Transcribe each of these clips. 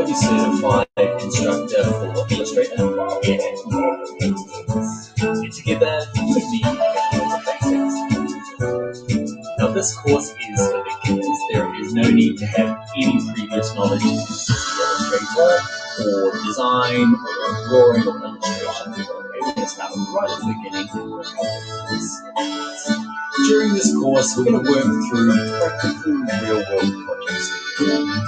Adobe Certified Instructor for Illustrator. Yeah. And together, you and me can build the basics. Now, this course is for beginners. There is no need to have any previous knowledge in Illustrator or design or drawing or illustration. Okay, we're going to start right at the beginning and work out this. During this course, we're going to work through practical real-world projects,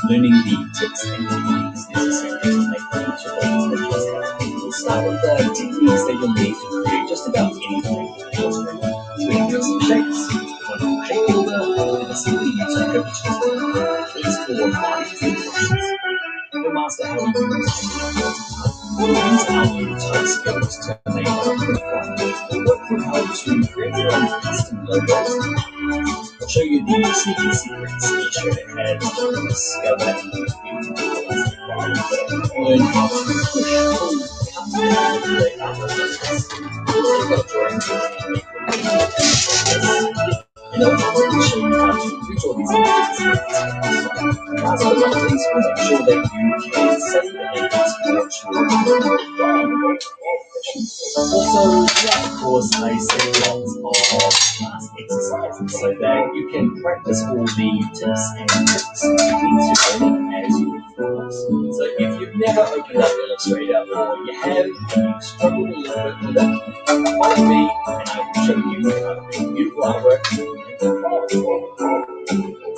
learning the tips and techniques necessary to make each of those images. We'll start with the techniques that you'll need to create just about anything in Illustrator. So we can do some shapes, shape builder, and simply use our pictures. These four bodies and brushes. We'll master how we use we'll use our type skills to make our profile. We'll work through how to create your own custom logos. I'll show you the sneaky secrets each edit has to discover and learn how to push, pull, cut, and manipulate our logos. We'll take our drawing board and make and I'll show you how to reach all these images. Last but not least, we'll make sure that you can save and export your drawing. Also, throughout the course, I set lots of class exercises so that you can practice all the tips and tricks and techniques you're learning as you move forward. So if you've never opened up Illustrator or you have and you've struggled a little bit with it, follow me and I will show you how to make beautiful artwork.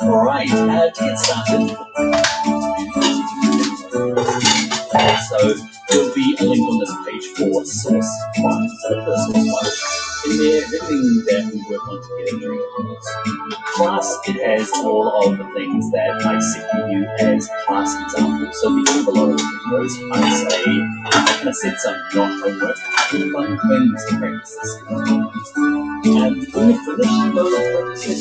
Alright, to get started, so there'll be a link on this page for source files. So the first source file, in there, everything that we work on together during the course. Class, it has all of the things that I set for you as class examples. So if you have a lot of those, I say, I set some not homework, really fun things to practice this. And when we finish, those practices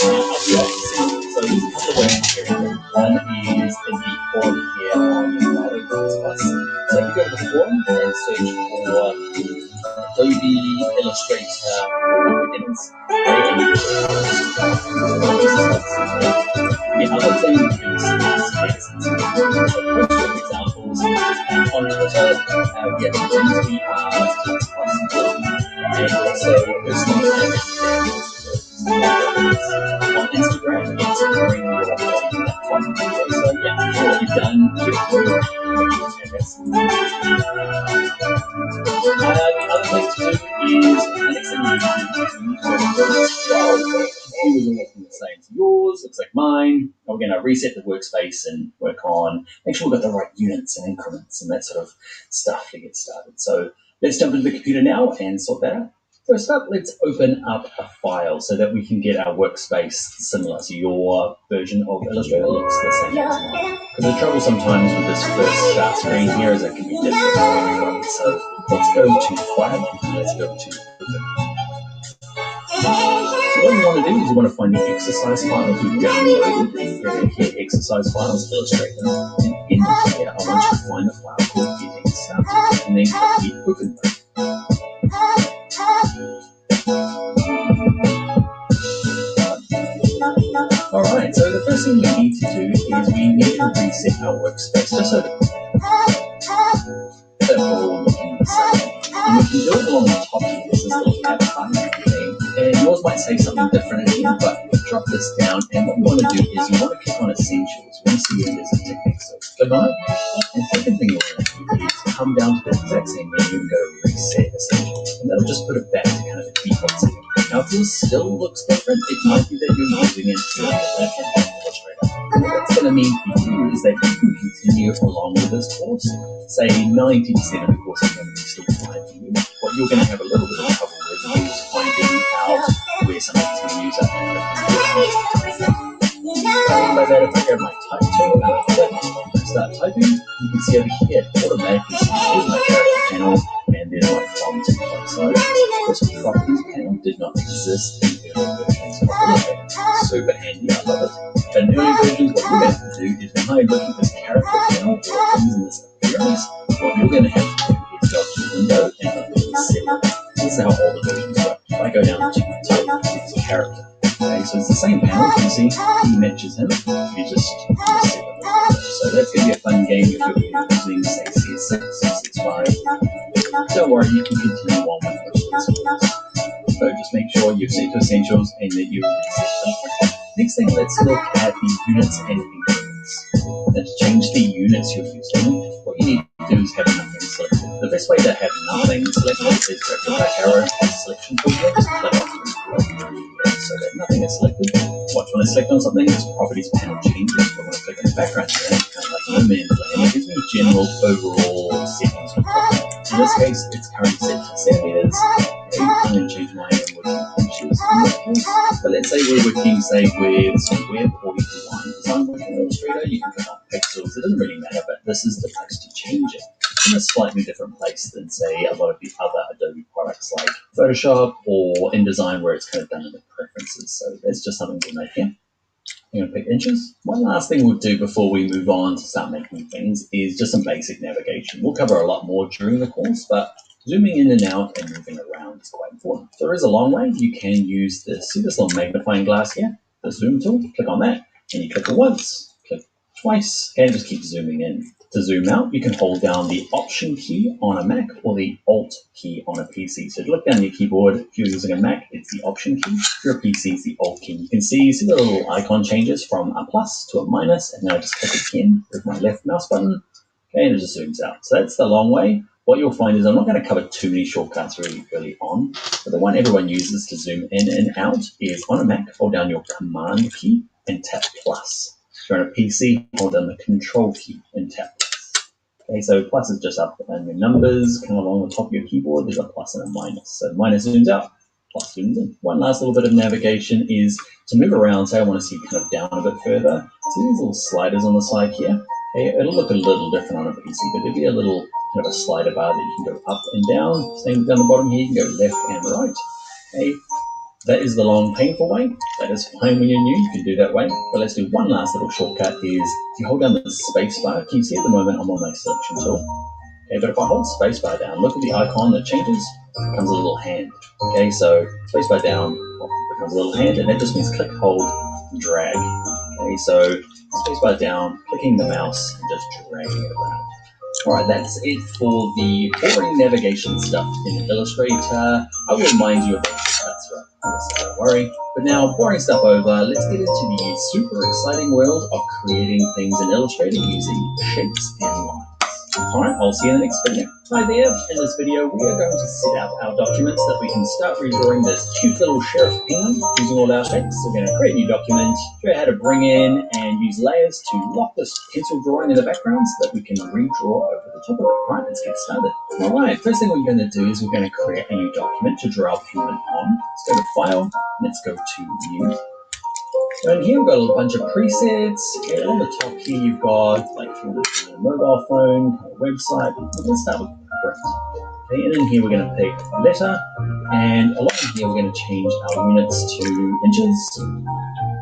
I'll be able to see. So there's a couple of ways here. One is in the forum here on the Adobe. So if you go to the forum and search for Adobe Illustrator for beginners, the other thing is examples on Twitter. We have community and also personal on Instagram, it's bring your platform. So yeah, what you've done, you've the other thing to do is the next thing you need to do computers are looking the same as yours, looks like mine. We're going to reset the workspace and work on, make sure we've got the right units and increments and that sort of stuff to get started. So let's jump into the computer now and sort that out. First up, let's open up a file so that we can get our workspace similar. So your version of Illustrator looks the same as mine. Because the trouble sometimes with this first start screen here is it can be different. So let's go to File, let's go to Open. So what you want to do is you want to find the exercise files you've downloaded. You're going to hit Exercise Files, Illustrator, and in here I want you to find the file called Getting Started, and then click the Open button. Alright, so the first thing we need to do is we need to reset our workspace just so that we're all looking the same. And we can do it along the top of this little tab button thing. And yours might say something different in here, but drop this down. And what we want to do is you want to click on Essentials. We want to see if there's a technique. So click on it. And the second thing you want to do is come down to the exact same menu and go to Reset Essentials. And that'll just put it back to kind of the default setting. Now, if yours still looks different, it might be that you're using it to Illustrator. And what that's going to mean for you is that you can continue along with this course. Say 90% of the course is going to be still fine for you. What you're going to have a little bit of trouble with is finding out where somebody's going to use that. By that, if I grab my type tool and I start typing, you can see over here, automatically here's my character panel and there's my font. So this properties panel did not exist in the early versions of Illustrator. Super handy, I love it. But in early versions, what you're going to have to do is when I look at this character panel or things in this appearance, what you're going to have to do is go to Window and look at Settings. This is how all the versions work. If I I go down to type, it's a character. Okay, so it's the same panel. You see, he matches him. You just set them. So that's going to be a fun game if you're using, say, CS6, CS5. Don't worry, you can continue on with this. So just make sure you've set your essentials and that you've set them. Next thing, let's look at the units and increments. Let's change the units you're using. What you need to do is have nothing selected. The best way to have nothing selected is grab your back arrow and selection tool here, just click on it so that nothing is selected. Watch when I select on something, this properties panel changes. But when I click on the background here, kind of like no man plane, it gives me general overall settings. In this case, it's currently set to centimeters. I'm going to change my working inches. But let's say we're working, say, with some web or you can line design with an Illustrator. You can put on pixels. It doesn't really matter, but this is the place to change it. It's in a slightly different place than, say, a lot of the other Adobe products like Photoshop or InDesign, where it's kind of done in the preferences. So that's just something to note here. I'm going to pick inches. One last thing we'll do before we move on to start making things is just some basic navigation. We'll cover a lot more during the course, but zooming in and out and moving around is quite important. There is a long way. You can use this little magnifying glass here, the zoom tool. Click on that, and you click it once, click twice, and just keep zooming in. To zoom out, you can hold down the Option key on a Mac or the Alt key on a PC. So if you look down your keyboard, if you're using a Mac, it's the Option key. If you're a PC, it's the Alt key. You can see the little icon changes from a plus to a minus, and now I just click again with my left mouse button, okay, and it just zooms out. So that's the long way. What you'll find is I'm not going to cover too many shortcuts really early on, but the one everyone uses to zoom in and out is on a Mac, hold down your Command key and tap plus. If you're on a PC, hold down the Control key and tap plus. Okay, so plus is just up and your numbers kind of along the top of your keyboard. There's a plus and a minus. So minus zooms out, plus zooms in. One last little bit of navigation is to move around. Say I want to see kind of down a bit further. See these little sliders on the side here? Okay, it'll look a little different on a PC, but there'll be a little kind of a slider bar that you can go up and down. Same down the bottom here, you can go left and right. Okay, that is the long, painful way. That is fine when you're new, you can do that way. But let's do one last little shortcut is, if you hold down the space bar, can you see at the moment I'm on my selection tool? Okay, but if I hold space bar down, look at the icon that changes, it becomes a little hand. Okay, so space bar down becomes a little hand, and that just means click, hold, drag. Okay, so space bar down, clicking the mouse, and just dragging it around. Alright, that's it for the boring navigation stuff in Illustrator. I will remind you of those cuts, right? So don't worry. But now, boring stuff over, let's get into the super exciting world of creating things in Illustrator using shapes and lines. Alright, I'll see you in the next video. Hi there, in this video we are going to set up our documents that we can start redrawing this cute little sheriff penguin using all our shapes. So we're going to create a new document, show you how to bring in and use layers to lock this pencil drawing in the background so that we can redraw over the top of it. Alright, let's get started. Alright, first thing we're going to do is we're going to create a new document to draw our penguin on. Let's go to File, let's go to New. So in here we've got a bunch of presets. Okay, on the top here you've got like if you want to do a mobile phone, a website. Let's start with print. Okay, and in here we're going to pick letter, and along here we're going to change our units to inches.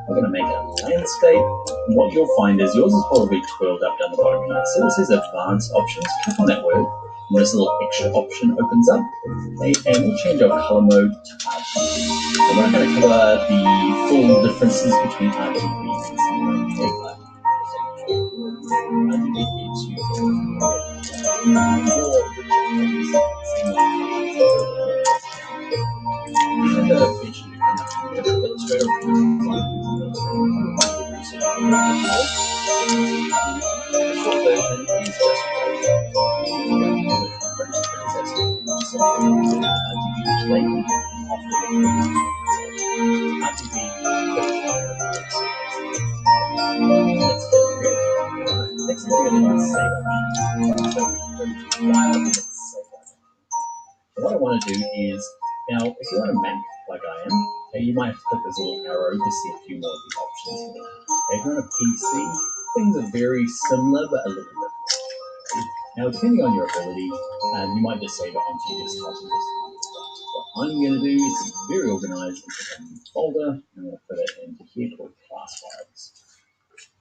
We're going to make a landscape. And what you'll find is yours is probably twirled up down the bottom here. So this is advanced options. Click on that word. And this little extra option opens up. Okay, and we'll change our color mode to RGB. So we're not going to cover the full differences between RGB and CMYK. What I want to do is, now if you're on a Mac like I am, okay, you might have to click this little arrow to see a few more of the options here. Okay, if you're on a PC, things are very similar but a little bit different. Okay. Now depending on your ability, you might just save it onto your desktop and just what I'm going to do is very organized and put a new folder. I'm going to put it into here called class files.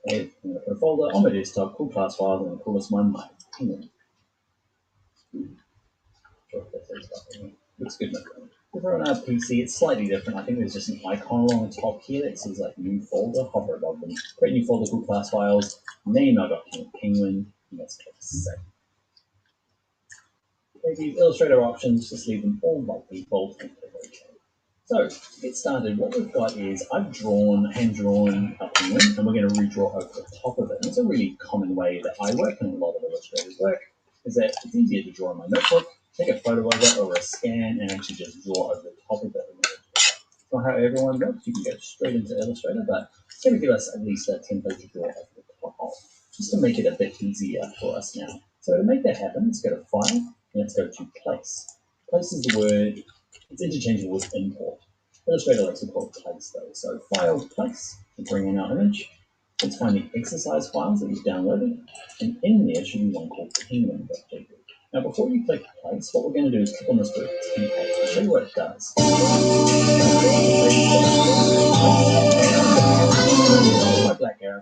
Okay, I'm going to put a folder on my desktop called class files. I'm going to call this one my penguin. Sure, that says stuff in here. Looks good enough. If we're on our PC, it's slightly different. I think there's just an icon along the top here that says like new folder, hover above them. Create new folder called class files, name our document penguin, and let's click save. Okay, these Illustrator options, just leave them all by default and click OK. So to get started, what we've got is I've hand-drawn a penguin, and we're going to redraw over the top of it. And it's a really common way that I work and a lot of illustrators work, is that it's easier to draw on my notebook, take a photo of it or a scan, and actually just draw over the top of it. It's not how everyone works. You can go straight into Illustrator, but it's going to give us at least a template to draw over the top of, just to make it a bit easier for us now. So to make that happen, let's go to File, and let's go to Place. Place is the word, it's interchangeable with import. Illustrator likes to call it place though. So File, Place, to bring in our image. Let's find the exercise files that we've downloaded, and in there should be one called penguin.jpg. Now before you click Place, what we're going to do is click on this word template. I'll show you what it does. My black arrow.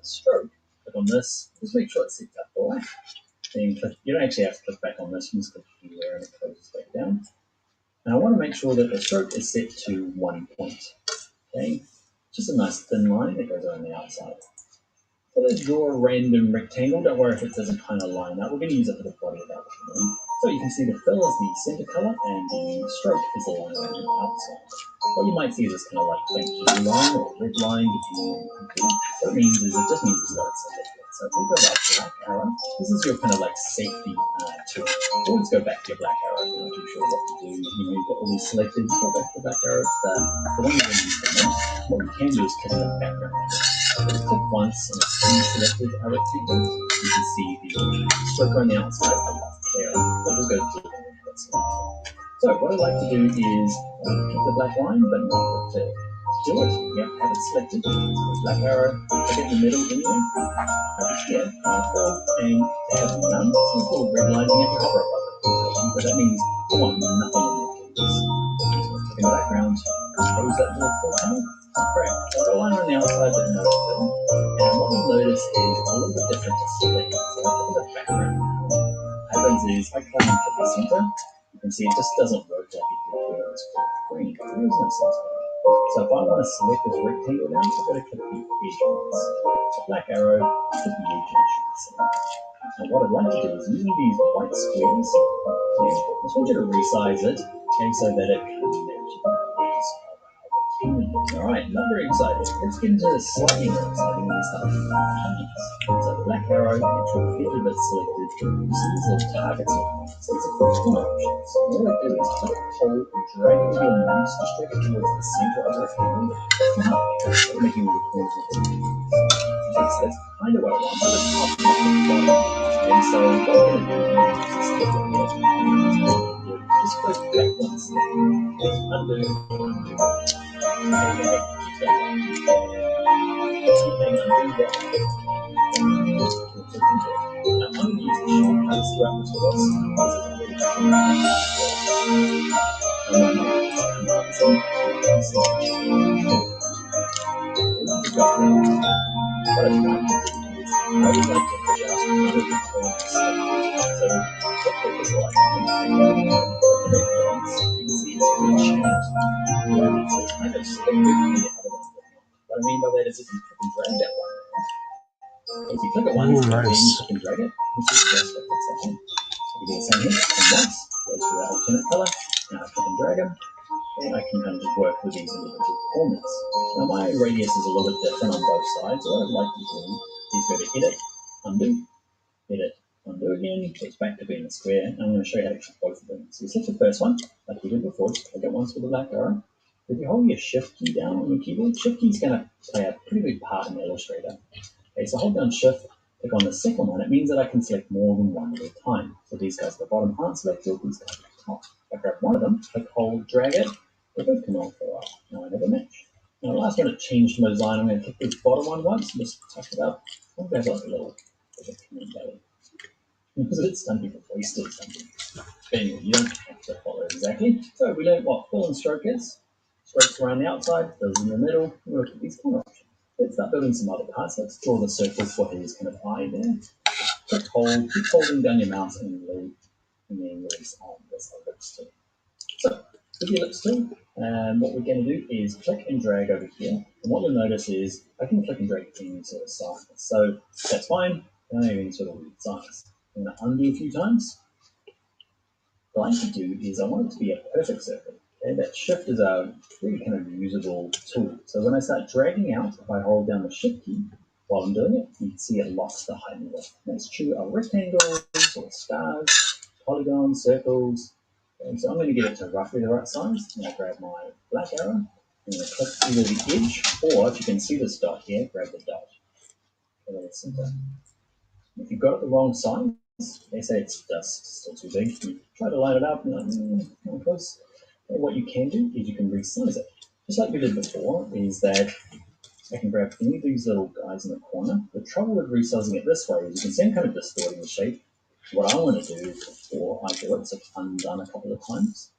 Stroke, click on this, just make sure it's set up all right. Then click, you don't actually have to click back on this, you just click anywhere and it closes back down. And I want to make sure that the stroke is set to 1 point. Okay, just a nice thin line that goes on the outside. So let's draw a random rectangle. Don't worry if it doesn't kind of line up. We're going to use it for the body of our penguin. So you can see the fill is the center color and the stroke is the line around the outside. What you might see is this kind of like faint blue line or red line, depending on what you do. What it means is it just means it's got it selected. So if we go back to black arrow, this is your kind of like safety tool. Always go back to your black arrow if you're not too sure what to do. You've got all these selected, just go back to the black arrow. It's the one you're going to use the most. What we can do is click the background. Just click once and it's selected our rectangle. You can see the stroke on the outside of the arrow. So just go to the select. So what I'd like to do is keep the black line, but not the fill. Do it. Yep, have it selected. Black arrow, click in the middle anyway. Here, fill, and to have none, simple red line, you have to hover above it. But that means I want nothing in there. Just click in the background, close that little fill panel. Great. So the line on the outside but no fill. And what we'll notice is a little bit different to select. So I click the background. What happens is I click the center. You can see it just doesn't work like it did when it was green. There is no sense. So if I want to select this rectangle now, I've got to click the edge once. The black arrow, click the edge and it should be selected. And what I'd like to do is using these white squares, I just want you to resize it so that it can match these. Alright, not very exciting. Let's get into slightly more exciting when we start with hands. So the black arrow, ensure the edge of it selected. You see these little targets on it. So these are called corner options. And all I do is click, hold, and drag with your mouse to drag it towards the center of the rectangle. Now, making all the corners look okay, so that's kind of what I want. So the top, not the bottom. And so what we're going to do is just click on the edge. Just go back one step. Undo. And then keep that one. Keep that undo that. Now I'm going to use the shortcuts throughout this course because it's really fun. And I might use commands and what I'm trying to do is I would like to adjust one of the points. So what this like you can see it's really changed. So it's kind of selected in the other one. What I mean by that is if you click and drag that one, if you click it once, then you click and drag it, you see just what it's that one. So we do the same here, and once, goes to that alternate color. Now I click and drag them, and I can kind of just work with these individual corners. Now my radius is a little bit different on both sides, so what I'd like to do is go to edit, undo, edit, undo again, so it's back to being a square, and I'm going to show you how to click both of them. So you select the first one, like we did before, just click it once with the black arrow. If you hold your shift key down on your keyboard, shift key is going to play a pretty big part in Illustrator. Okay, so hold down shift, click on the second one, it means that I can select more than one at a time. So these guys at the bottom aren't selected, these guys at the top. If I grab one of them, click, hold, drag it, they both come on for a while. Now I have a match. Now the last one to change my design, I'm going to click this bottom one once and just touch it up. I'll grab like a little belly. Because it's some people wasted something. But anyway, you don't have to follow exactly. So we learned what fill and stroke is. Strokes around the outside, fills in the middle, and we'll keep these corner options. Let's start building some other parts. Let's draw the circle for his kind of eye there. Click hold, keep holding down your mouse and then release on this ellipse tool. So with the ellipse tool, what we're going to do is click and drag over here. And what you'll notice is I can click and drag any sort of size. So that's fine. I don't have any sort of weird size. I'm going to undo a few times. What I like to do is I want it to be a perfect circle. Okay, that shift is a really kind of usable tool. So when I start dragging out, if I hold down the shift key while I'm doing it, you can see it locks the height and width. That's true of rectangles or stars, polygons, circles. And so I'm going to get it to roughly the right size. And I grab my black arrow. I'm going to click either the edge, or if you can see this dot here, grab the dot. Okay, that's simple. If you've got it the wrong size, they say it's just still too big. You try to line it up, and not close. And what you can do is you can resize it. Just like we did before, is that I can grab any of these little guys in the corner. The trouble with resizing it this way is you can see I'm kind of distorting the shape. What I want to do before I do it, so it's undone a couple of times,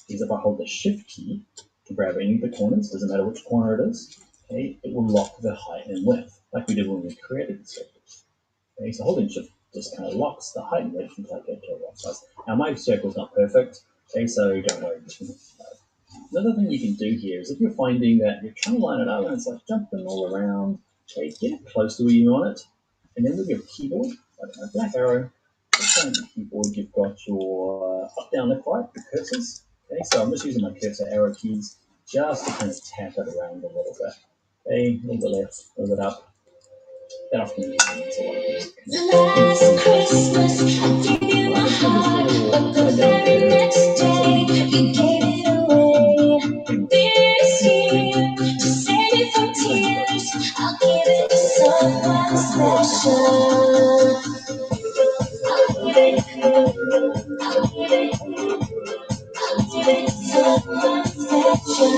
is if I hold the shift key to grab any of the corners, doesn't matter which corner it is, okay, it will lock the height and width, like we did when we created the circles. Okay, so holding shift just kind of locks the height and width until I get to a right size. Now my circle's not perfect, okay, so don't worry. Another thing you can do here is if you're finding that you're trying to line it up and it's like jumping all around, okay, get it close to where you want it, and then with your keyboard, like my black arrow, on the keyboard you've got your up, down, left, right, the cursors. Okay, so I'm just using my cursor arrow keys just to kind of tap it around a little bit. Okay, a little bit left, a little bit up. That often means a lot of music. Last Christmas, I gave you my heart, but the very next day, you gave it away. This year, to save it from tears, I'll give it to someone special. I'll give it to someone special.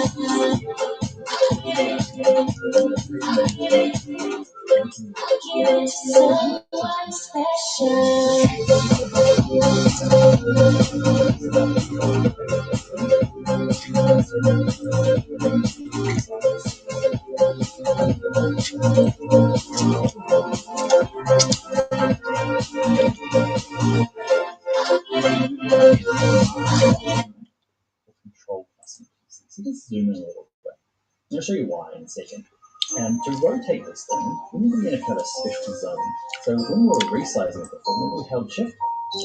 I'll give it to someone special. Control plus and PC. So just zoom in a little bit. I'll show you why in a second. And to rotate this thing, we need to be in a kind of special zone. So when we're resizing it before, we held shift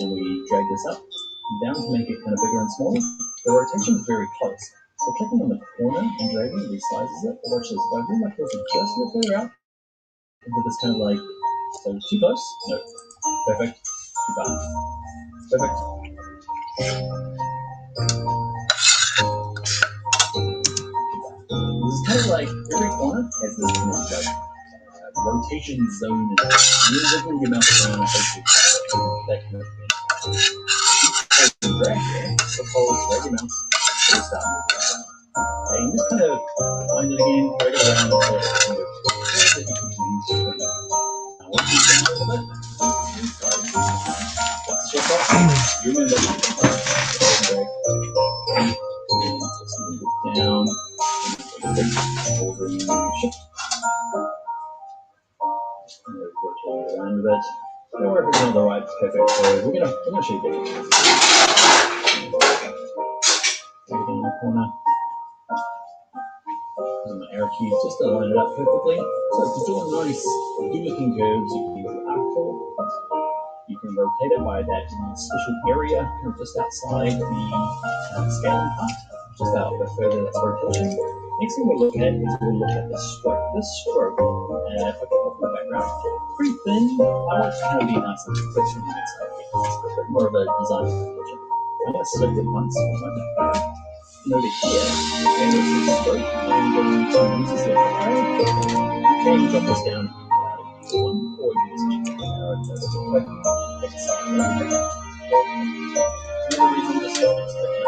and we drag this up and down to make it kind of bigger and smaller. The rotation is very close. So clicking on the corner and dragging resizes it. Or actually, if I move my cursor just a little further out, with this kind of like, so too close? No. Perfect. Too far. Perfect. This is kind of like every corner has this kind of like rotation zone in it. You're wiggling your mouse around and basically that kind of thing. If you hold and drag here, so hold, drag your mouse, it'll start moving around. Okay, and just kind of wind it again, drag it around until it kind of feels that you can use it from there. Now, once you've done all of it, what's your thought? You remember to drag, just move it down, over and shift. Rotate it around a bit. Don't worry if it's not the right perfect. So we're gonna show you different take it down the corner. Use my arrow keys just to line it up perfectly. So to do a nice good looking curves, you can use the arc tool. You can rotate it by that special area just outside the scaling part, just out a bit further, that's rotation. Next thing we'll look at is we'll look at the stroke. This stroke, if I get off in the background, pretty thin. I want it to kind of be nice and crisp from the inside. It's a bit more of a design application. I'm going to select it once on my background. And over here, okay, there's the stroke. I'm going to use this little arrow. Okay, drop this down one, or use the arrow to quick exit. Another reason to stop is clicking.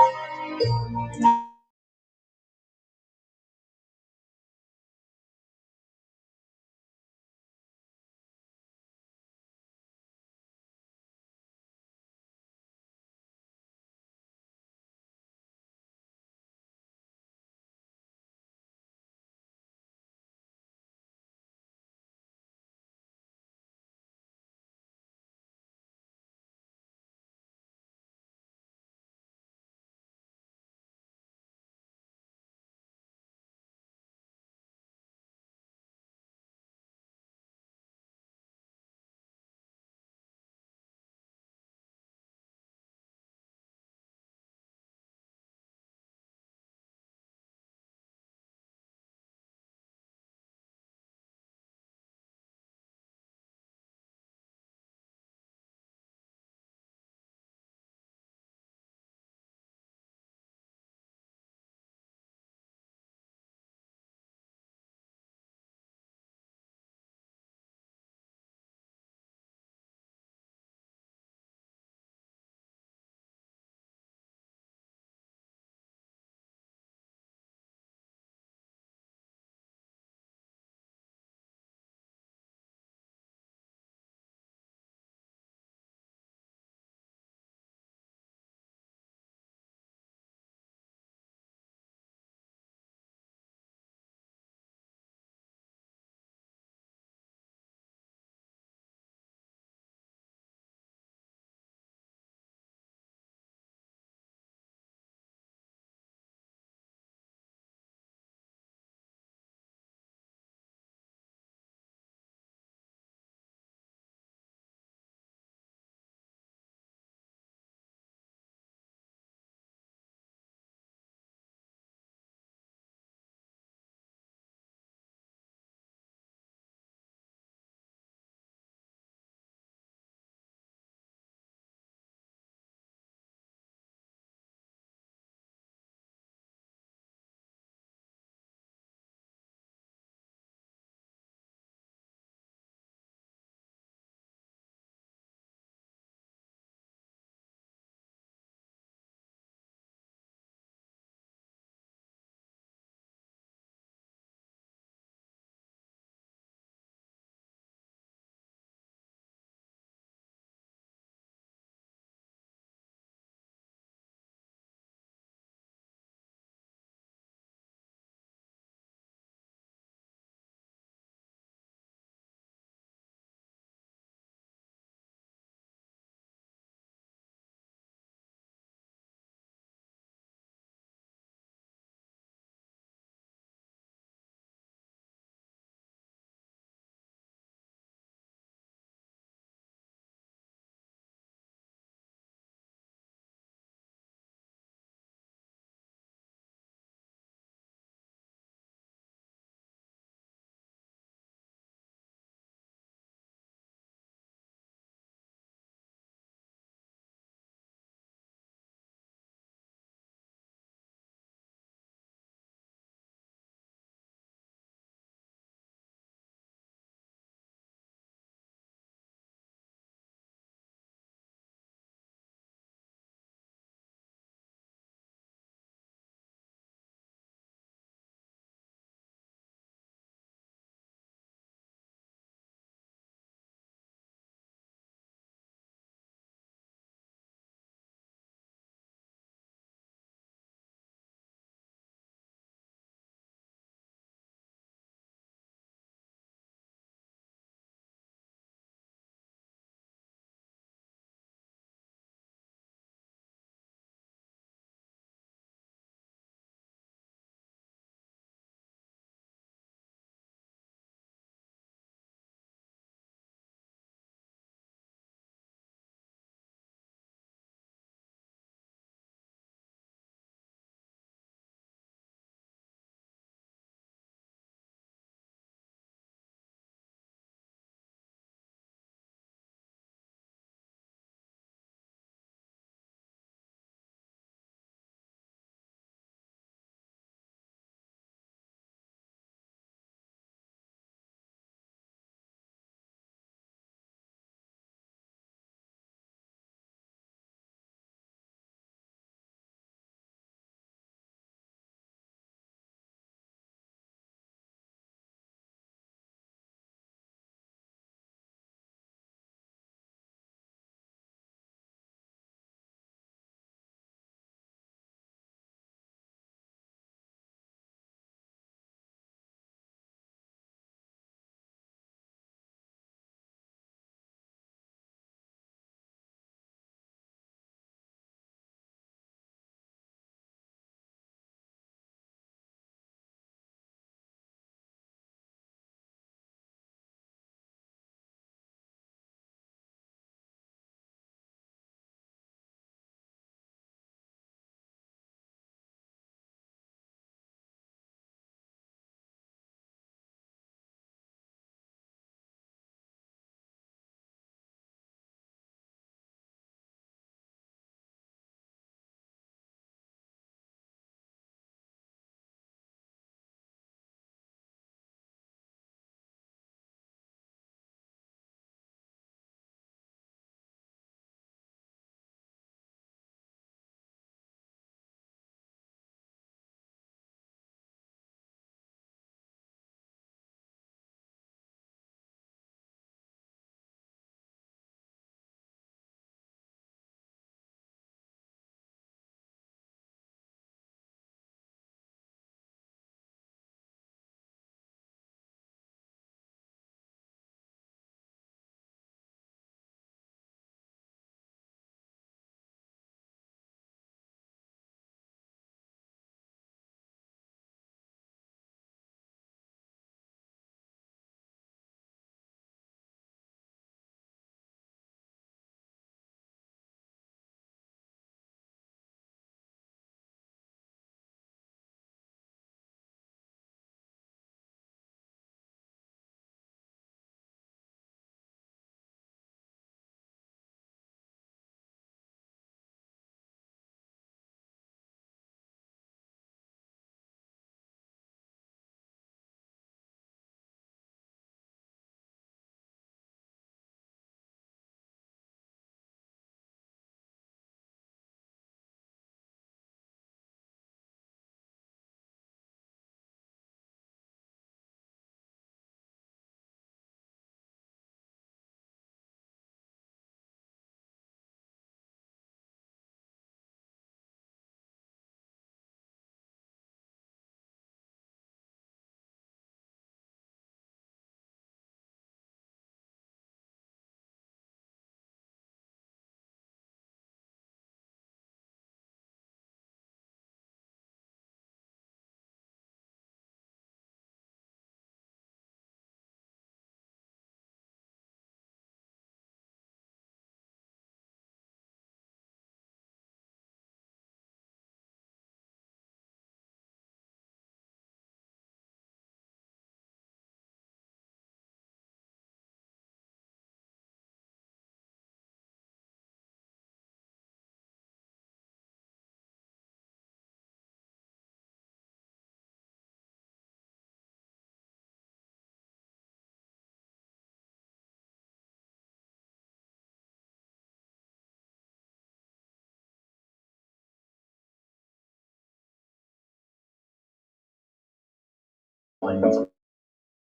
line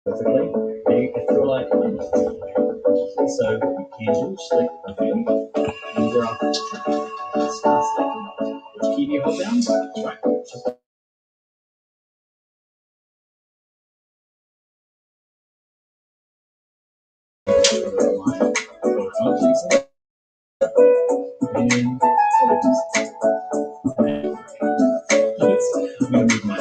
perfectly. If you're like, so you can do select perfectly. And there are which key do you hold down? That's right. And I'm going to move my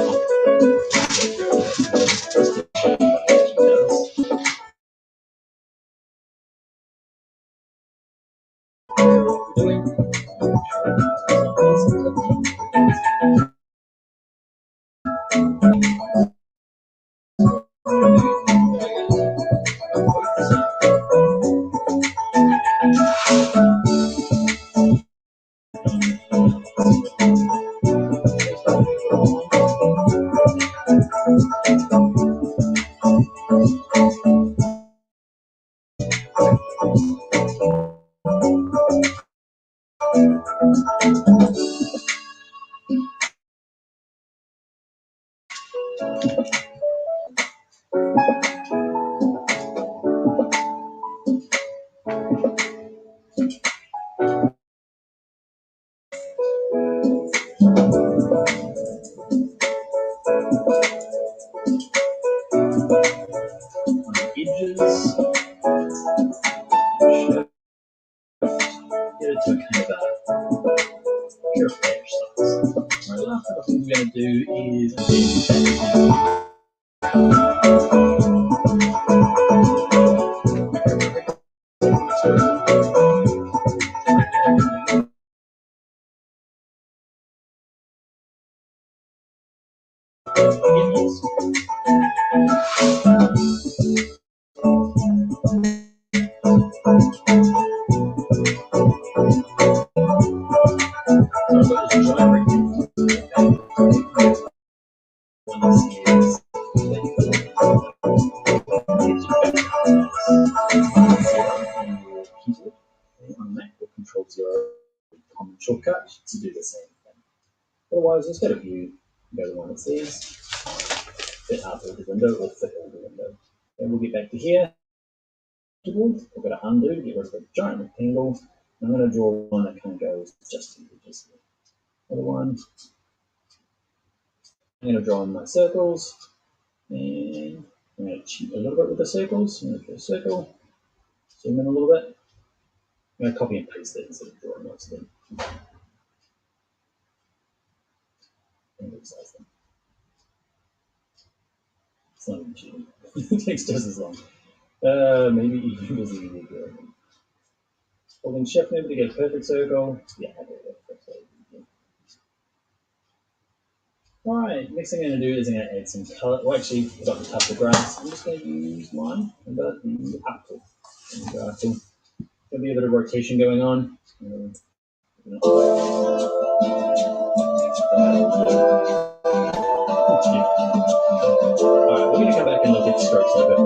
edges, get it to a kind of a pure finish size. Right, last thing we're going to do is on Mac or Control 0 common shortcut to do the same thing. Otherwise, just go to View, go to the one that says Fit Out Order Window or Fit Order Window. Then we'll get back to here. We're going to undo, get rid of the giant rectangle. I'm going to draw one that kind of goes just to the edges. Another one. I'm going to draw in my circles, and I'm going to cheat a little bit with the circles. I'm going to draw a circle, zoom in a little bit. I'm going to copy and paste it instead of drawing most of them. And resize them. It's not even cheating. It takes just as long. Maybe even was easier doing. Holding shift maybe to get a perfect circle. Yeah, I get it. Alright, next thing I'm going to do is I'm going to add some color. Well, actually, I've got the top of grass. I'm just going to use mine. I've got the apple. There'll be a bit of rotation going on. Alright, we're going to come back and look at strokes a bit.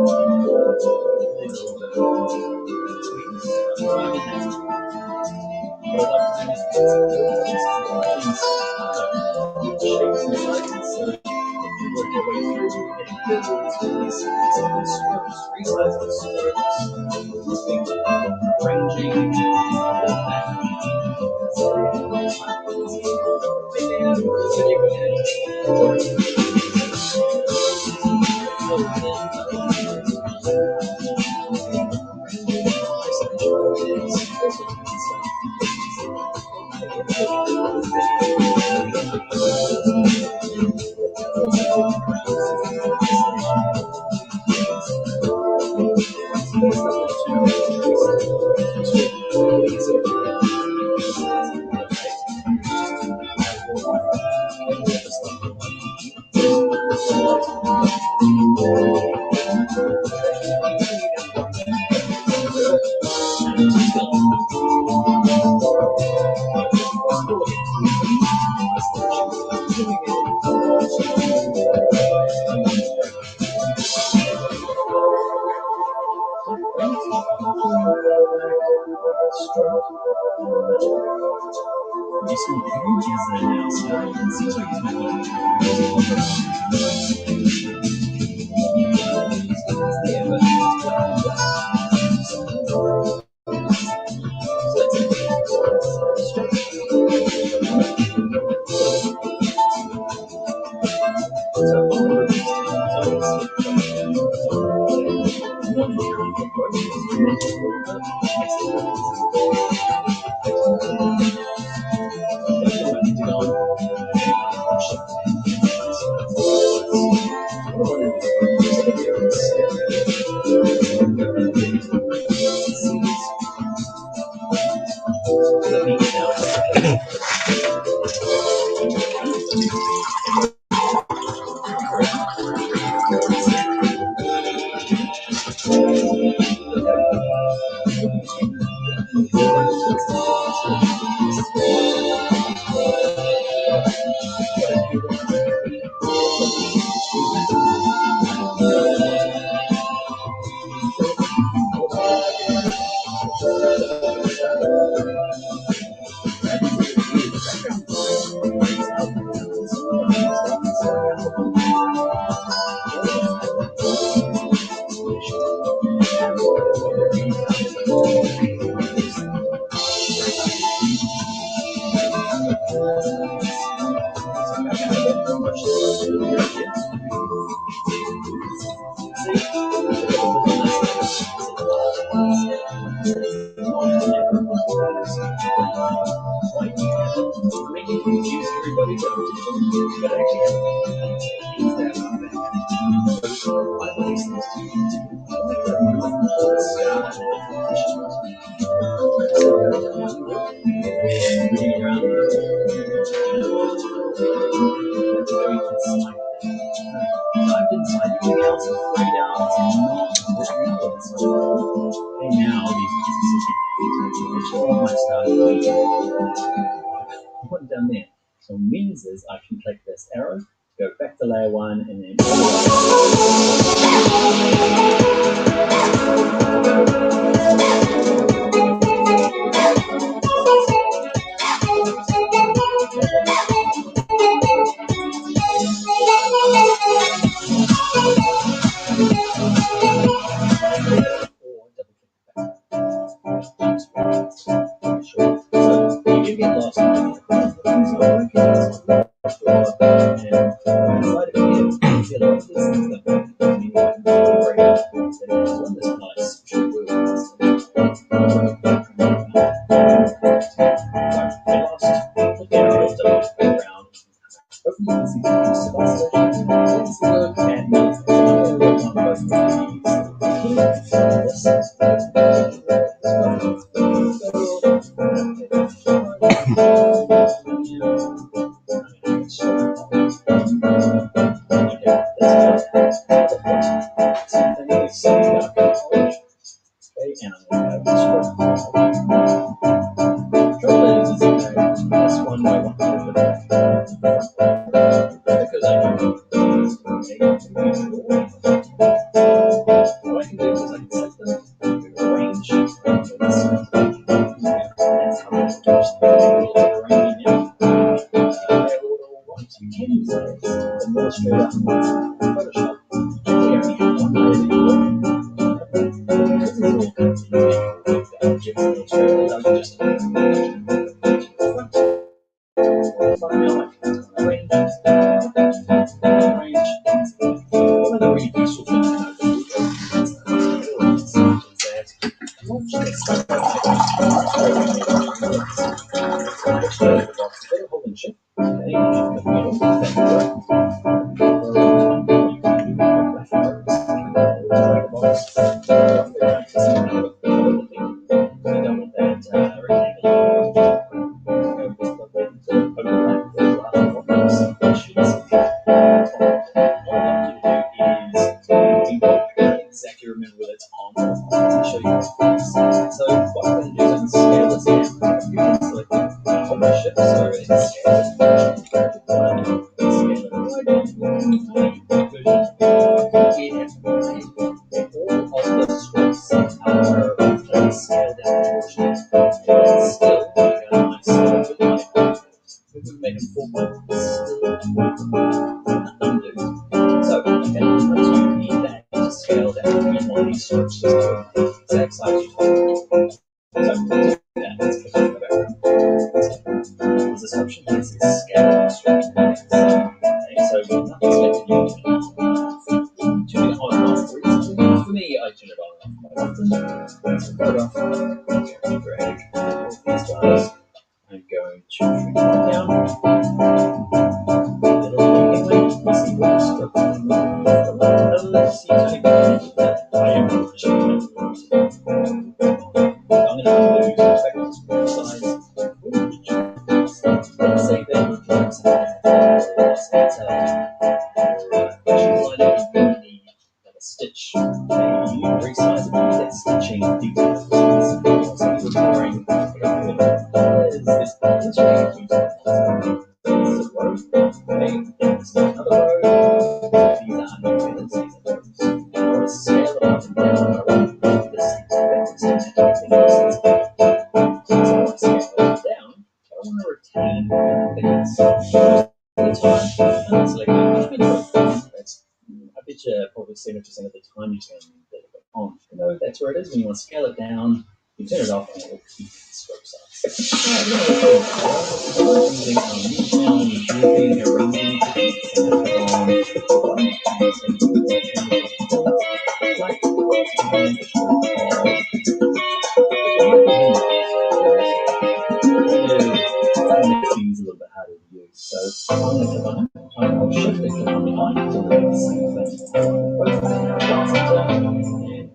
Put it down there. So means is I can click this arrow, go back to layer 1, and then you get lost in the photograph. I'm going to drag all these guys. I'm going to shrink one down. A little penguin. You see what stroke from the let's see I am going to show you. I'm going to lose respect to screen size. Let's say that stitch a resize and get stitching details. So you're drawing this stitching details. This is a row, okay, this is another row. These are unrelated, these are rows. You want to scale them up and down. This is everything else. So I want to scale them down. I want to retain things the time, and that's like that's I bet you probably 70% of the time you turn it on. You know that's where it is. When you want to scale it down, you turn it off and it will keep the stroke size. Using grouping, arranging techniques, and makes things a little bit harder to use. So I'm going to click on it. I'll shift and click on the line to do the same thing. Both of them are so my alignment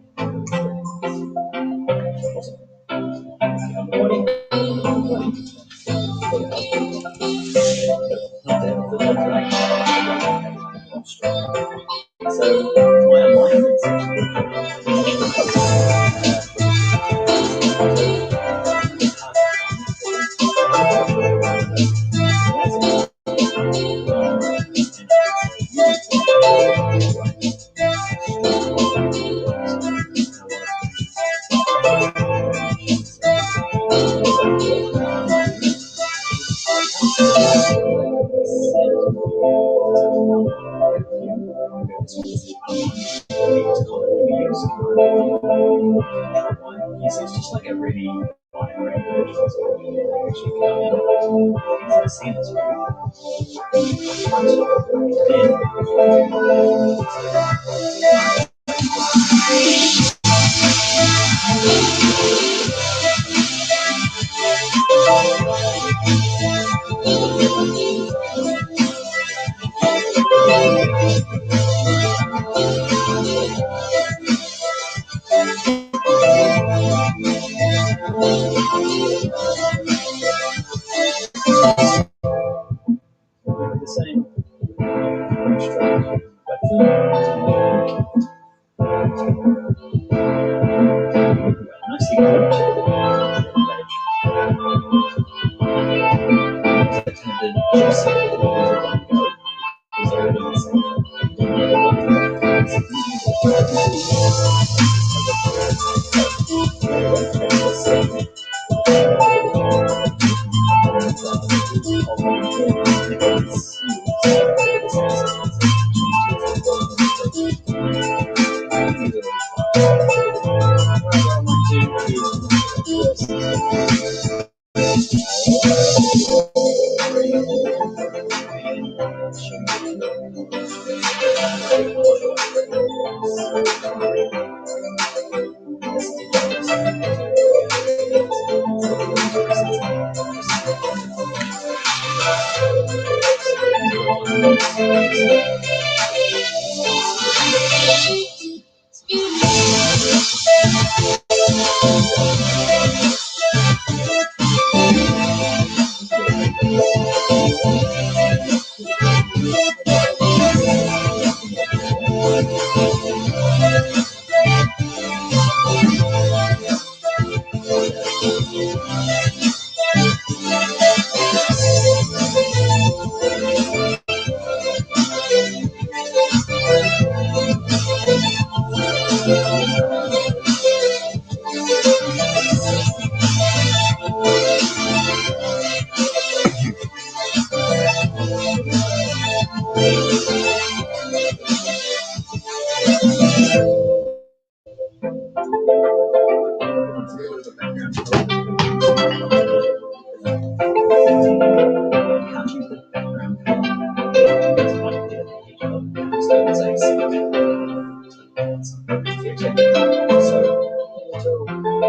it's just like a really binary version. So you actually come in see this the same structure, but nicely grouped. I tended just a little bit of one go because they're doing the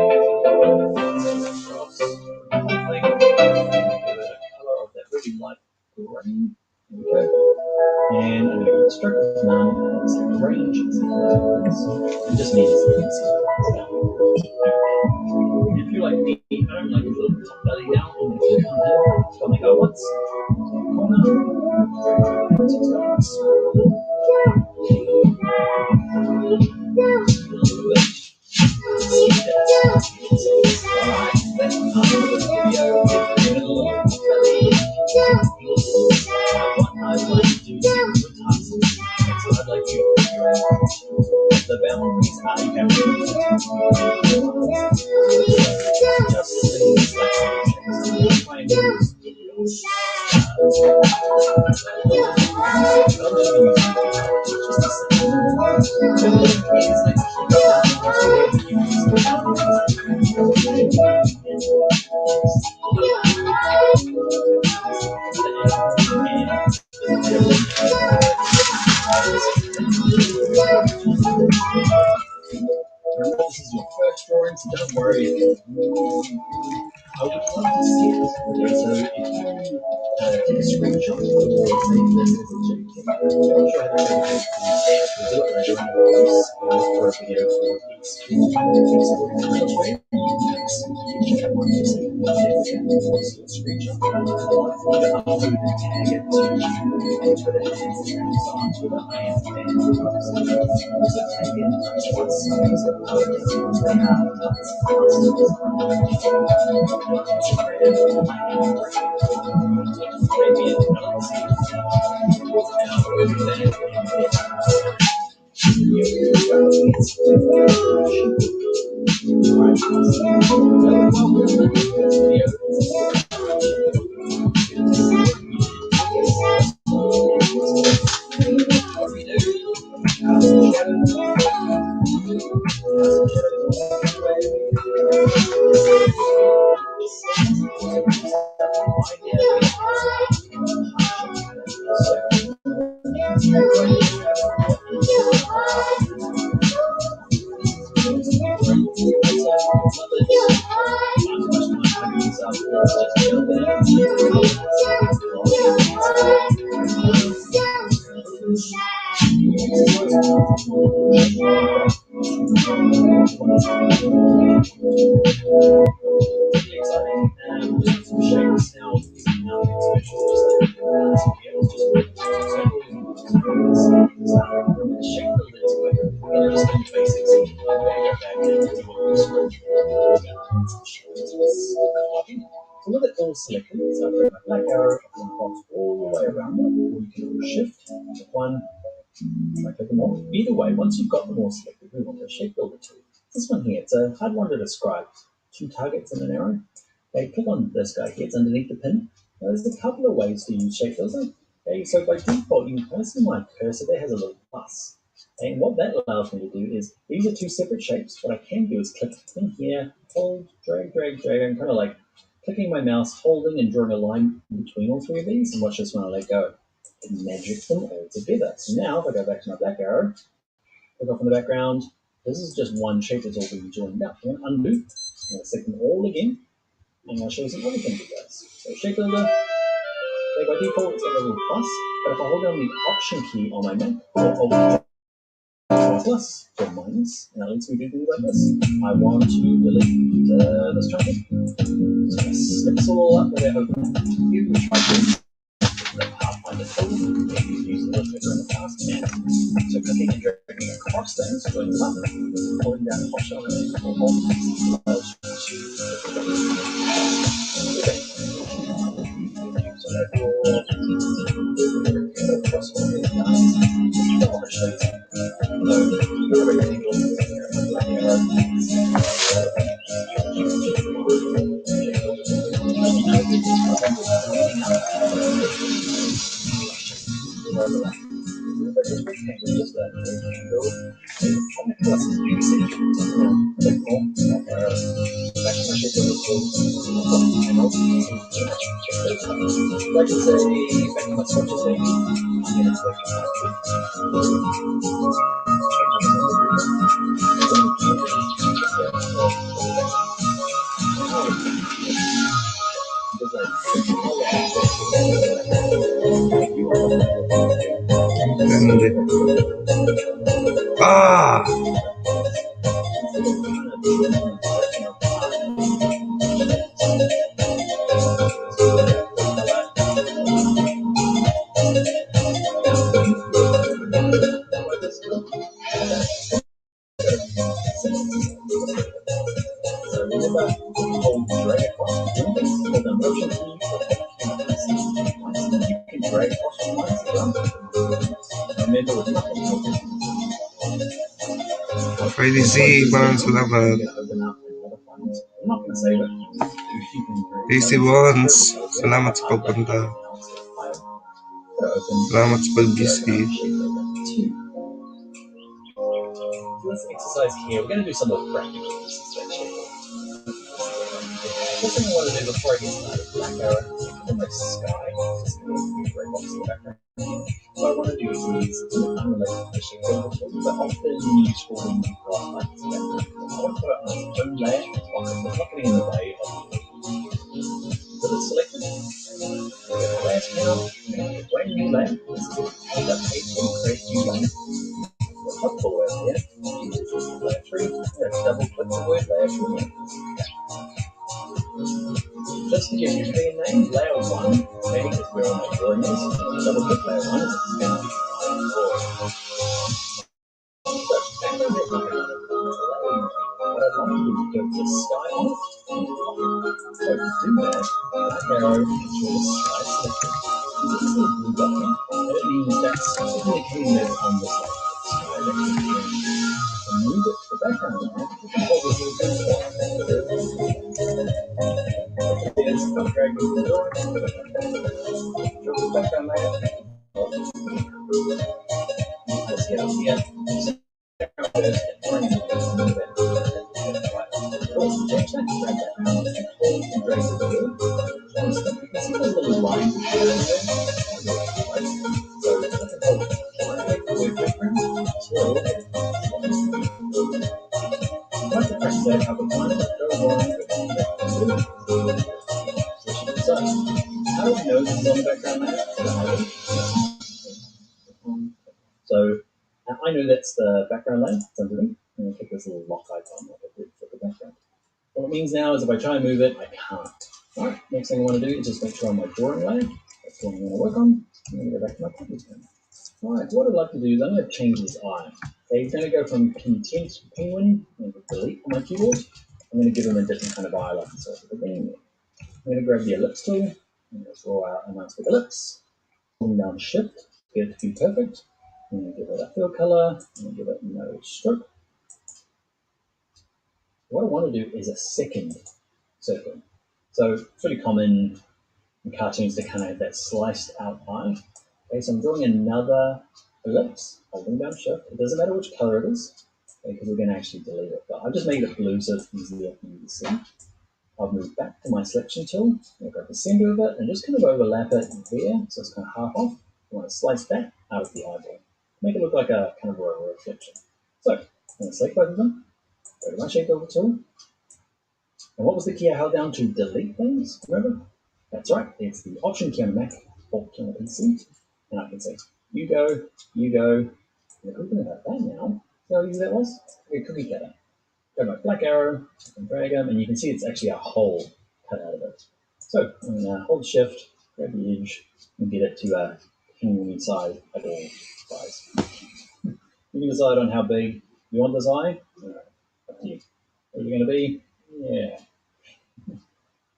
same range is you just need to if you're like me, I don't like a little bit of belly down on the click on him. So only go once, corner, once it's going once. Alright, then after this video, if you're in a little belly, what I'd like to do is give you a task. So I'd like you to figure out the boundaries are you have to just things like trying to remember, this is your first drawing, so don't worry. I would love to see it. Okay, so if you take a screenshot or say this is a JPEG, I'm sure I have a JPEG to do it later on for a video for these screenshot. I'd like for you to upload and tag it to Twitter and Instagram. So on Twitter, I am fan of also tag in what's So with it all selected, so I bring my black arrow up the box all the way around it, or you can shift one, I click them all. Either way, once you've got them all selected, we want the shape builder tool. This one here, it's a hard one to describe. Two targets and an arrow. Okay, click on this guy here, it's underneath the pin. Now, there's a couple of ways to use shape builder. Okay, so by default, you can kind of see my cursor there has a little plus. Okay, and what that allows me to do is, these are two separate shapes. What I can do is click in here, hold, drag, drag, drag, and kind of like clicking my mouse, holding and drawing a line between all three of these, and watch this when I let go. It magics them all together. So now, if I go back to my black arrow, click off in the background, this is just one shape that's all being joined up. I'm going to undo, I'm going to select them all again, and I'll show you some other things it does. So shape builder, okay, by default it's got a little plus, but if I hold down the option key on my Mac, or plus or minus, and that lets me do things like this. I want to delete this chunk. So I snip this all up, let it open. You can try this. The Pathfinder tool, maybe you've used the illustrator in the past, and so clicking and dragging across things, going up, pulling down the option on it, or holding so therefore, across all the I want to show you like to say, back in my swatches, maybe, I'm going to select Ah! So remember, hold drag across the windows for the motion key you can drag across the lines as well. Remember with nothing Easy ones, salamat. open up another file. I'm not going to save it. You can drag Easy ones, salamat sa pagpunta. Salamat sa pag-visit. This exercise here, we're going to do some of the practical exercises. First thing I want to do before I get started, black arrow in my sky, just going to be right box in the background. What I want to do is unrelated to the shape of the shape, but often useful when you've got like this background. I want to put it on its own layer, it's not getting in the way of the so let's select it. Layer now, a brand new layer. This is it. That page will create new layer. Up the word here. Layer 3. Let's double click the word layer 3 here. Just to give you a name, layer 1, maybe because we're on my drawing this, double click layer 1 is going to be what I'd like to do is go to sky on it. So to do that, black arrow, ensure the sky selected. This is a blue button, and it means that's indicating that it's on the sky. To move it to the background line, you can hold this little is I'm dragging the door. Show the background layer. Let's get up here. Change that drag background and hold and drag the door. You can see the little lines of shadow there. So I can hold drag the word background until once I press that a couple of times, go along. So how do I know this is on the background layer? So I know that's the background layer. It's underneath. I'm going to click this little lock icon like I did for the background. What it means now is if I try and move it, I can't. Alright, next thing I want to do is just make sure on my drawing layer. That's what I'm going to work on. I'm going to go back to my copy pen. Alright, so what I'd like to do is I'm going to change this eye. Okay, he's going to go from content to penguin. I'm going to delete on my keyboard. I'm going to give him a different kind of eye like this. I'm going to grab the ellipse tool. I'm going to draw out a nice big ellipse. Holding down shift, get it to be perfect. I'm going to give it a fill color. I'm going to give it no stroke. What I want to do is a second circle. So it's really common in cartoons to kind of have that sliced out eye. Okay, so I'm drawing another ellipse, holding down shift. It doesn't matter which color it is, because we're going to actually delete it. But I've just made it blue so it's easier for you to see. I'll move back to my selection tool. I'll grab the center of it and just kind of overlap it there, so it's kind of half off. I want to slice that out of the eyeball. Make it look like a kind of a reflection. So I'm going to select both of them, go to my shape over tool. And what was the key I held down to delete things? Remember? That's right, it's the Option key on the Mac, Alt key on the PC. And I can say, you go, you go. And the cool thing about that now, see how easy that was? Okay, cookie cutter. Go my black arrow, I can drag them, and you can see it's actually a hole cut out of it. So I'm going to hold shift, grab the edge, and get it to a penguin size, eyeball size. You can decide on how big you want this eye. Up to you. What's it going to be? Yeah.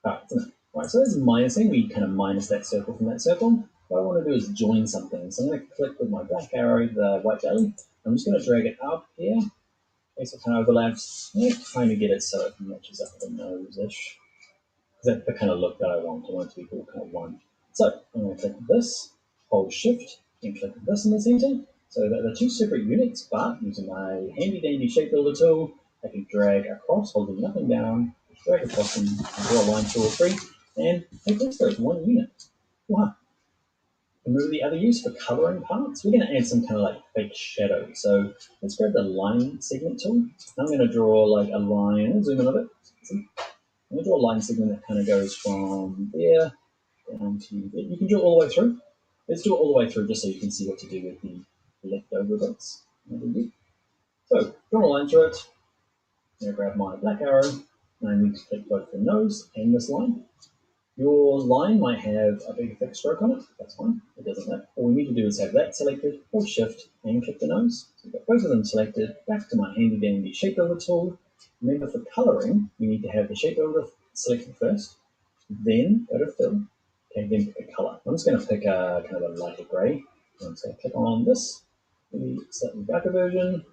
Right, so there's minusing. We kind of minus that circle from that circle. What I want to do is join something. So I'm going to click with my black arrow the white belly. I'm just going to drag it up here. Okay, so it kind of overlaps. I'm trying to get it so it matches up with the nose-ish. That's the kind of look that I want. I want it to be all kind of one. So I'm going to click this, hold shift, and click this in the center. So that they're two separate units, but using my handy dandy shape builder tool, I can drag across, holding nothing down, drag across and draw a line two or three, and make this go one unit. Wow. Remember the other use for coloring parts? We're going to add some kind of like fake shadow. So let's grab the line segment tool. I'm going to draw like a line, zoom in a bit. I'm going to draw a line segment that kind of goes from there down to there. You can draw all the way through. Let's do it all the way through just so you can see what to do with the leftover bits. draw a line through it. I'm going to grab my black arrow, and I need to click both the nose and this line. Your line might have a big thick stroke on it. That's fine. It doesn't matter. All we need to do is have that selected, hold shift, and click the nose. So we've got both of them selected. Back to my handy dandy shape builder tool. Remember, for coloring, we need to have the shape builder selected first, then go to fill, and then pick a color. I'm just going to pick a kind of a lighter gray. I'm just going to click on this, maybe slightly darker version,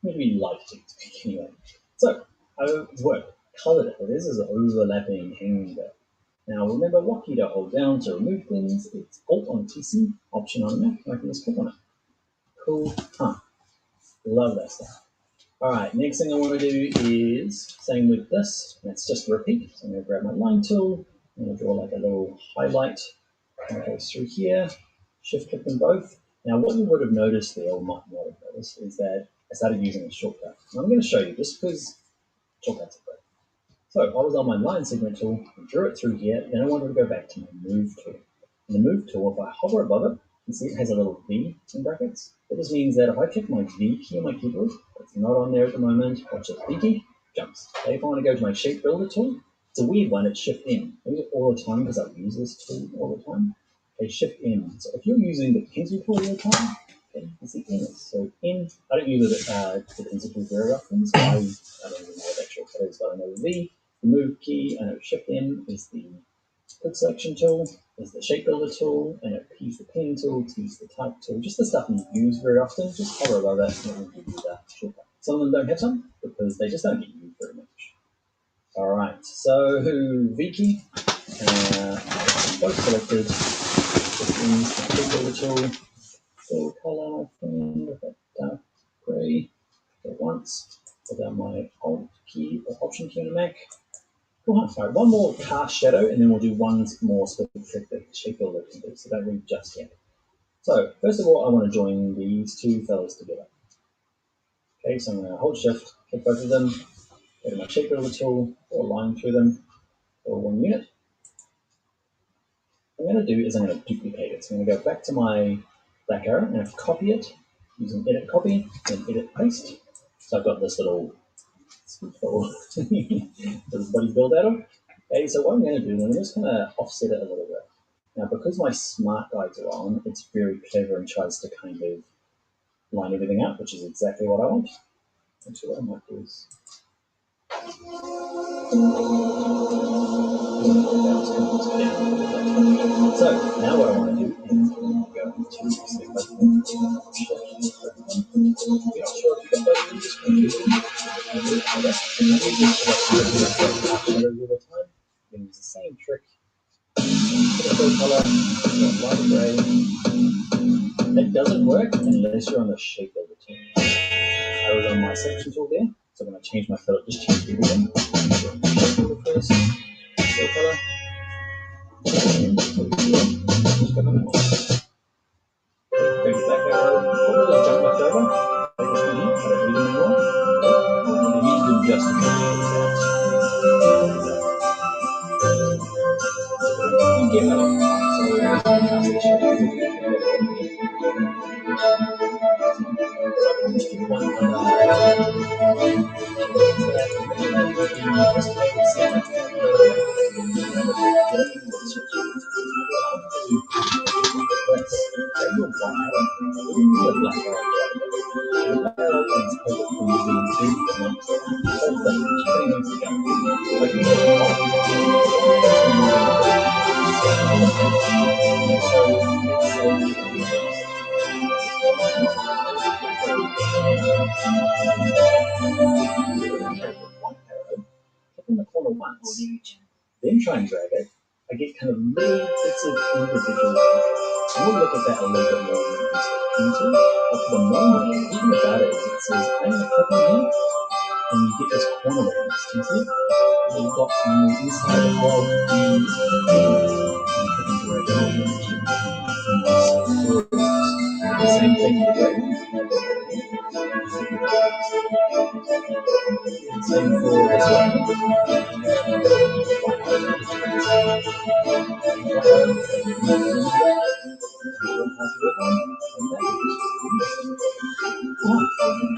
maybe light anyway. So, how it's worked. Colored it. This is an overlapping hanging bit. Now remember what key to hold down to remove things. It's Alt on PC, Option on Mac, and I can just click on it. Cool, huh? Love that stuff. All right, next thing I want to do is same with this. Let's just repeat. So I'm going to grab my line tool. I'm going to draw like a little highlight that goes through here. Shift click them both. Now what you would have noticed there, or might not have noticed, is that I started using a shortcut. And I'm going to show you just because shortcuts are great. So I was on my line segment tool, drew it through here, then I wanted to go back to my move tool. In the move tool, if I hover above it, you see it has a little V in brackets. That just means that if I click my V key on my keyboard, it's not on there at the moment, watch it, V key, jumps. Okay, if I want to go to my shape builder tool, it's a weird one, it's Shift M. I use it all the time because I use this tool all the time. Okay, Shift M. So if you're using the pencil tool all the time, okay, you see N. So N, I don't use the pencil tool very often, so I don't even know what that shortcut is, but I know V. The move key, I know Shift M is the quick selection tool, is the shape builder tool, I know P is the pen tool, T is the type tool, just the stuff you use very often, just hover above that and it will give you that shortcut. Some of them don't have some because they just don't get used very much. Alright, so V key, both selected, shape builder tool, fill color, with that dark grey, go once, put down my Alt key or Option key on the Mac. Cool. Right, one more cast shadow, and then we'll do one more specific trick that shape builder can do. So don't read just yet. So first of all, I want to join these two fellows together. Okay, so I'm going to hold shift, click both of them, go to my shape builder tool, draw a line through them for one unit. What I'm going to do is I'm going to duplicate it. So I'm going to go back to my black arrow and copy it using edit copy and edit paste. So I've got this little this buddy build out of. Okay, so what I'm going to do, I'm just going to offset it a little bit. Now, because my smart guides are on, it's very clever and tries to kind of line everything up, which is exactly what I want. Actually, what I might do is so now what I want to do is go into select button. You're not sure if you got that in, just use it. All the time. You can use the same trick. Put a full color, light gray. That doesn't work unless you're on the shape builder tool. I was on my selection tool there, so I'm going to change my color, just change everything. Shape builder first, full color. Just click on that one. Bring it back arrow, put a little jump left over. Take this one here, I don't need them anymore. I use them just to make you get that. In the corner once, then try and drag it, I get kind of little bits of individual pieces. And we'll look at that a little bit more into. But for the moment, even about it, it says, I'm going to click on here, and you get this corner awareness. Do you see it? So you've got on the inside of the same thing with the same for this one.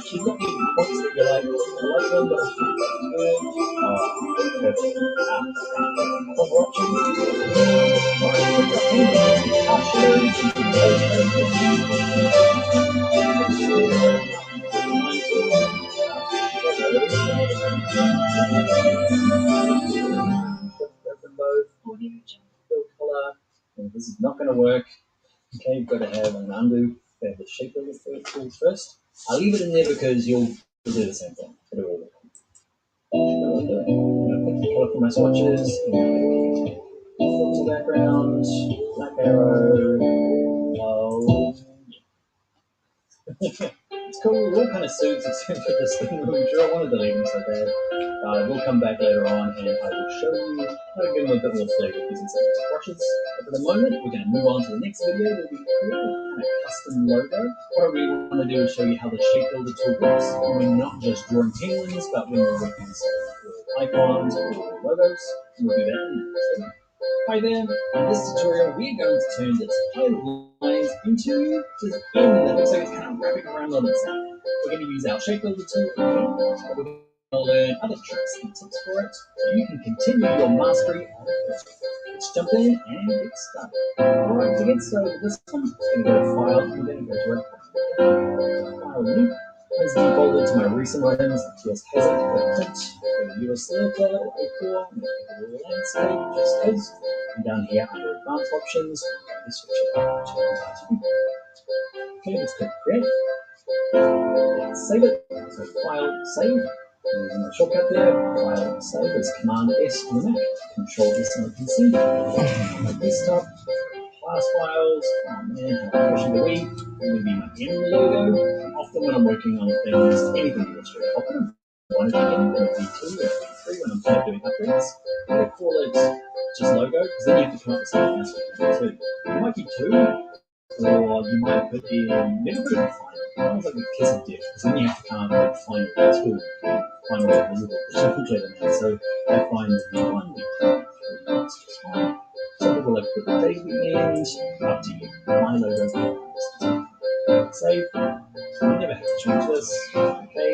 She's got different points that you're like, I like them, but I think that's good. Perfect. Other options. This is not going to work. Okay, you've got to have an undo. The shape of the tools first. I'll leave it in there because you'll do the same thing. It'll all work. I'm going to pick the color for my swatches. Filter background, black arrow. Oh, it's cool. It all kind of suits except for this thing. I'm sure I want to delete them so bad. We'll come back later on and I will show you how to give them a bit more flavor using some brushes. But for the moment, we're going to move on to the next video where we create a kind of custom logo. What I really want to do is show you how the shape builder tool works when we're not just drawing penguins, but when we're working with icons or logos. And we'll do that in the next video. Hi there, in this tutorial we're going to turn this pilot lines into this end that looks like it's kind of wrapping around on itself. We're going to use our shape builder tool again, but we're going to learn other tricks and tips for it so you can continue your mastery of Illustrator. Let's jump in and get started. Alright, to get started with this one, I'm going to go to File, and then go to File New. Let's default it to my recent items. It just hasn't got print. Go to US Selector or A4, landscape, just because. And down here under advanced options, this switch it up to RGB. Okay, let's click create. Let's save it. So file, save. Using my shortcut there, file, save is Command S on the Mac, Control S on the PC. On my desktop, class files, oh man, how efficient are we? Going to be my M logo. Often when I'm working on things, anything in Illustrator, I'll put one at the end, or V2 or V3 when I'm kind of doing updates. I'm going to call it just logo, because then you have to come up with something else for two. You might keep two, or you might put in, never put in final. Sounds like a kiss of dick, because then you have to come up with final two. Final visible, whichever name. So I find one, two, three, fine. Some people like put the date at the end, up to you. My logo's not save. You never have to change this. Okay.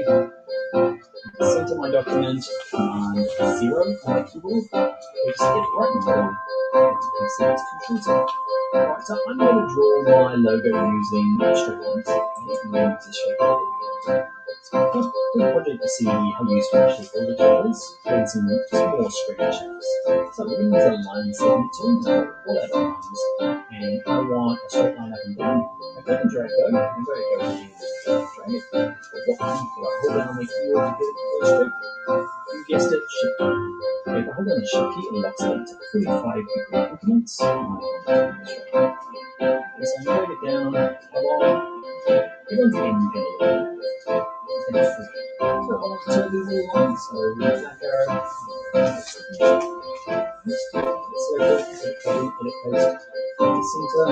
Center my document, Command 0 on my keyboard. We just get it right in the middle. As you can see, it's Control 2. Right, so I'm going to draw my logo using straight lines. I'm going to use the shape builder. First project to see how useful shape builder tool is, creating some more straight shapes. So we're going to use a line segment tool to pull out our lines, and I want a straight line up and down. I click and drag go, and drag go and drag it. But what I hold down on the keyboard to get it to go straight. You guessed it, shift key. Okay, if I hold down the shift key, it locks it into 45 degree increments. So I'm going to it down, how long? Everyone's independent. So I'll have to do the line, so back arrow. Select it, edit paste, the center,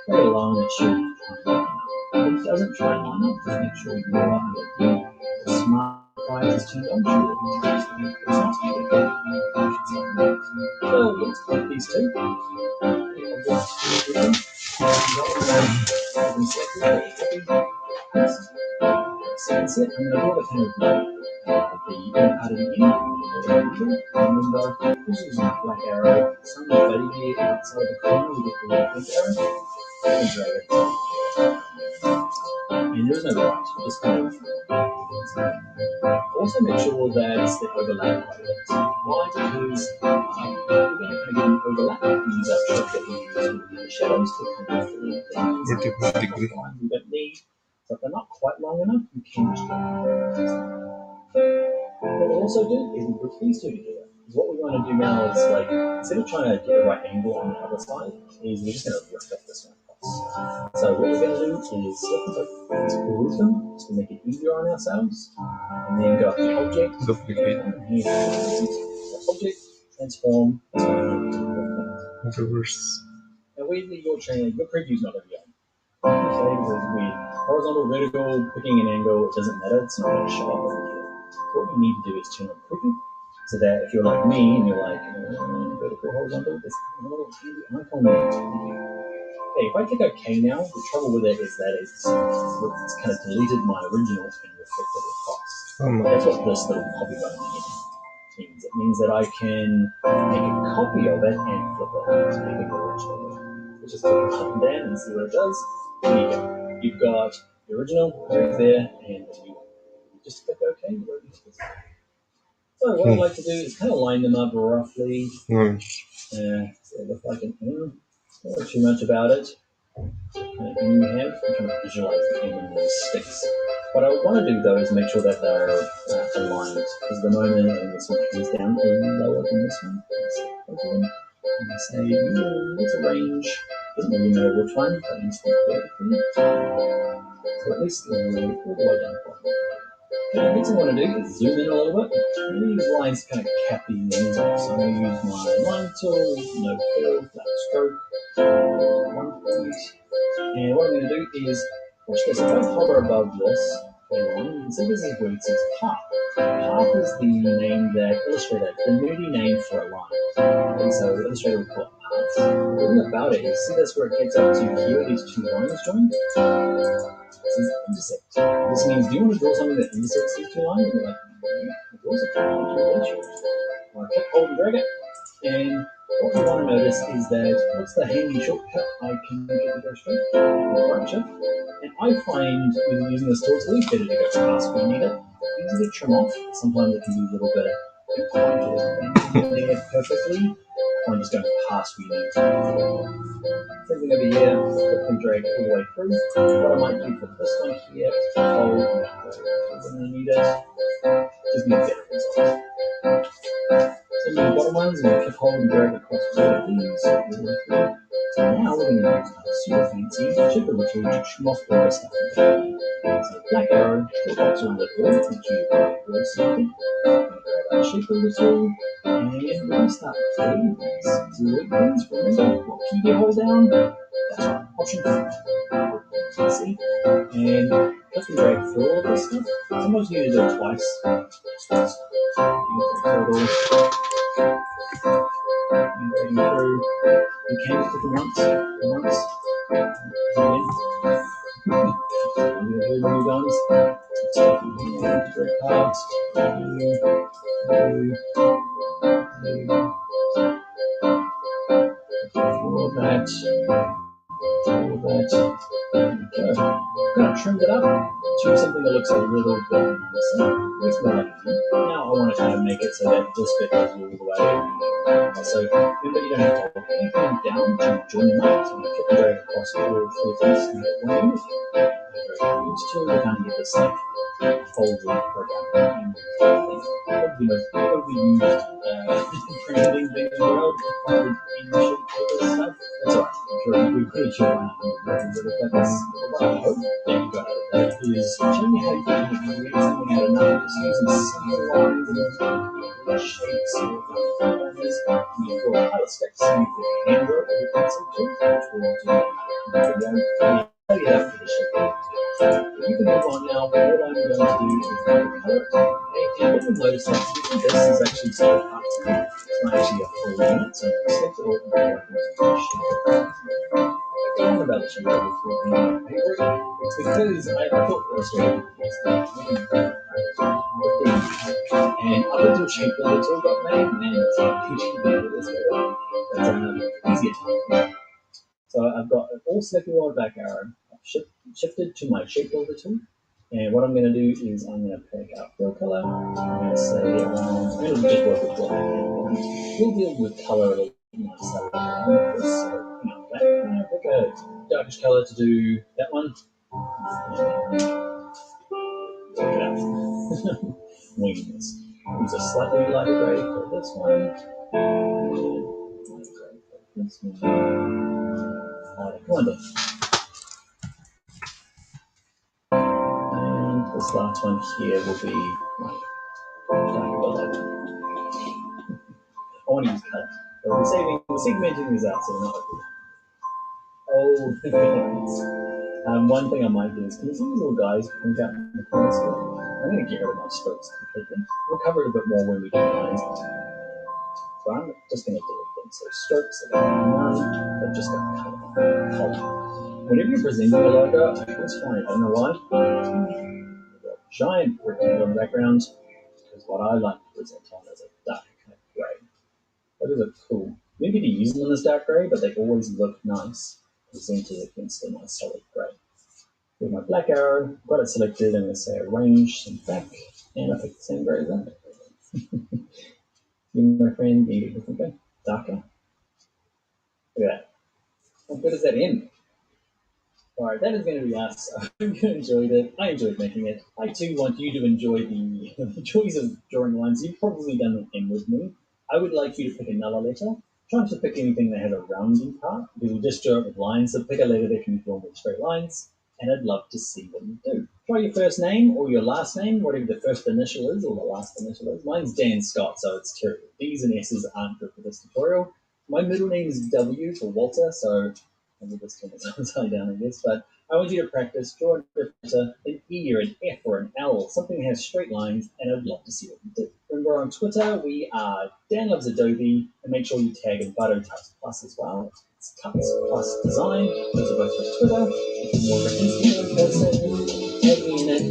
very long, it should try and line up. If it doesn't try and line up, just make sure you are under the smart fire is turned on. So let's put these two. That's it. I'm going to draw the kind of the part of the end. Remember, this is a black arrow. Some fading here outside the corner, we get the little pink arrow. And drag it. And there's no right, just kind of. Also make sure that they overlap quite a bit. Why? Because we're going to kind of get an overlap. We use that trick that we use with the shadows to kind of fill in things. We don't need. So if they're not quite long enough, you can just what we'll also do is we group these two together. Because what we want to do now is like, instead of trying to get the right angle on the other side, is we're just going to reflect this one across. So what we're going to do is select both. Let's group them just to make it easier on ourselves. And then go up to Object, Duplicate, Object, Transform, Reverse. Now where's your channel? Your preview's not going to be on. Okay, with horizontal, vertical, picking an angle, it doesn't matter, it's not going to show up over here. What you need to do is turn on preview, so that if you're like me and you're like, vertical, horizontal, there's a little handy icon there. Okay, if I click OK now, the trouble with it is that it's kind of deleted my original and reflected it across. That's what this little copy button here means. It means that I can make a copy of it and flip it to make it original. Let's just click it up and down and see what it does. There you go. You've got the original right there, and you just click OK. So what I'd like to do is kind of line them up roughly. So it looks like not too much about it. And we have, I'm trying to visualize the end of those sticks. What I want to do though is make sure that they're aligned. Because the moment and this one is down a little lower than this one. And I say, let's arrange, doesn't really matter which one, but let's do vertically. So at least all the way down. The next thing I want to do is zoom in a little bit. These lines kind of cap these ends off. So I'm going to use my line tool, no fill, flat stroke, 1 point. And what I'm going to do is, watch this, if I hover above this line, you can see this is where it says path. Path is the name that Illustrator, the nerdy name for a line. And so Illustrator will call it paths. The thing about it is, see this where it gets up to here, these two lines join? This is intersect. This means, do you want to draw something that intersects these two lines? And you're like, yeah, draw something. I keep hold and drag it, and what you want to notice is that what's the handy shortcut I can make it to go straight? Right shift. And I find with using this tool, it's always better to go past when you need it. Easy to trim off. Sometimes it can be a little bit pointed there perfectly. I'm just going past where you need to. Same thing over here, click and drag all the way through. What I might do for this one here is hold when I need it. Gives me a better result. So the bottom ones, I'm going to click hold and drag across all of these. Now we're going to use a super fancy chip tool to trim off all the stuff. So black arrow, short box around the board, which you will see. Grab our shape builder tool, and we're going to start filling these. Delete these, remember what key to hold down? That's right, Option 4. See? And click and drag through all of this stuff. Sometimes you need to do it twice. Total. And dragging through. You can click it once. Again. I'm going to do new guns. Drag past. All that. There we go. I've kind of trimmed it up to something that looks a little bit nicer. It's more like now I want to kind of make it so that this bit goes all the way. So remember, you don't have to hold anything down to join them up. So I'm going to click and drag across all three of these and get one unit. These two are kind of get this like folded program. Probably used printing thing in the world. Probably in shape for this stuff. That's alright. We're pretty sure like this. What I hope that you got out of that is showing you how you can create something out of nothing, just using simple lines and shapes or patterns. You draw color sticks, you can hand draw with your pencil too, which we'll do in video. Tell you that for the shape. You can move on now. What I'm going to do is color it. And what you'll notice that this is actually split up. It's not actually a full unit, so I'm going to select it all and go into shape. One about the shape of the paper. It's because I thought Illustrator was and up until shape builder tool got made, and it's PG Illustrator. That's easier. So I've got it all selected on the back arrow. I've shifted to my shape builder tool. And what I'm going to do is I'm going to pick out fill color. I'm going to say, I'm going to just work with black. We'll deal with color a little bit more. So, I'm going to pick a darkish color to do that one. Work it out. Winging this. Use a slightly lighter gray for this one. Lighter gray for this one. Come on, then. This last one here will be like dark below. I want to use color. But we're segmenting these out so they're not like one thing I might do is, can you see these little guys point out in the corners here? I'm going to get rid of my strokes completely. We'll cover it a bit more when we do lines. So I'm just going to delete them. So strokes are going to be none, but just going to color them. Whenever you're presenting a logo, I always find, I don't know why, a giant rectangle in the background, because what I like to present on is a dark kind of grey. Those are cool. Maybe to use them in this dark grey, but they always look nice presented against a nice solid grey. With my black arrow, got it selected, I'm going to say arrange and back, and I pick the same grey as that. You, my friend, need a different grey, darker. Look at that. How good is that end? Alright, that is going to be us. I hope you enjoyed it. I enjoyed making it. I too want you to enjoy the joys of drawing lines. You've probably done the M with me. I would like you to pick another letter. Try not to pick anything that has a rounding part, because we just draw it with lines. So pick a letter that can be drawn with straight lines, and I'd love to see what you do. Try your first name or your last name, whatever the first initial is or the last initial is. Mine's Dan Scott, so it's terrible. D's and S's aren't good for this tutorial. My middle name is W for Walter, so I will just turn this upside down, I guess. But I want you to practice draw a letter, an E or an F or an L, something that has straight lines, and I'd love to see what you do. Remember on Twitter, we are Dan Loves Adobe, and make sure you tag Envato Tux Plus as well. It's Tux Plus Design. Those are both for Twitter. If you're more of an Instagram person, tag me in it.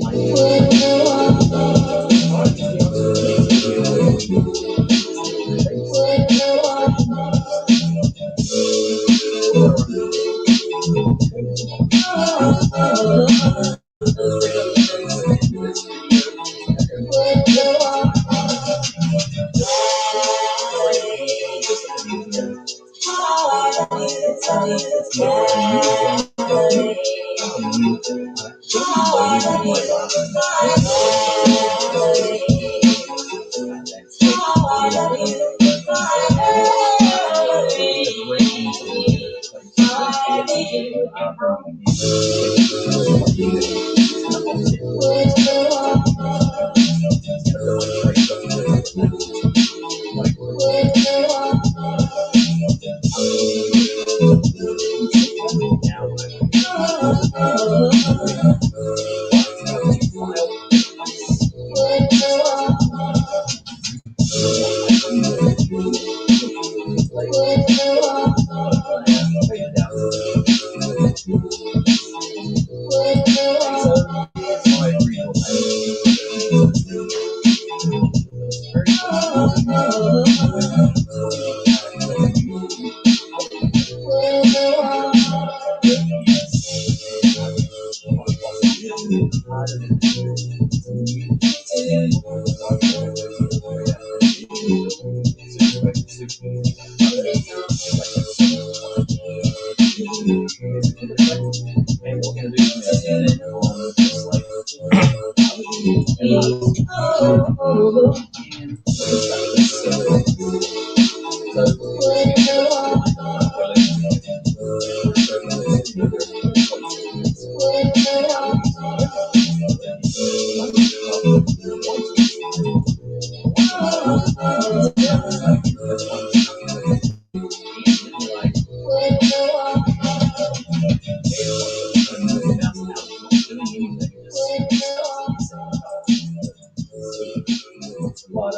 But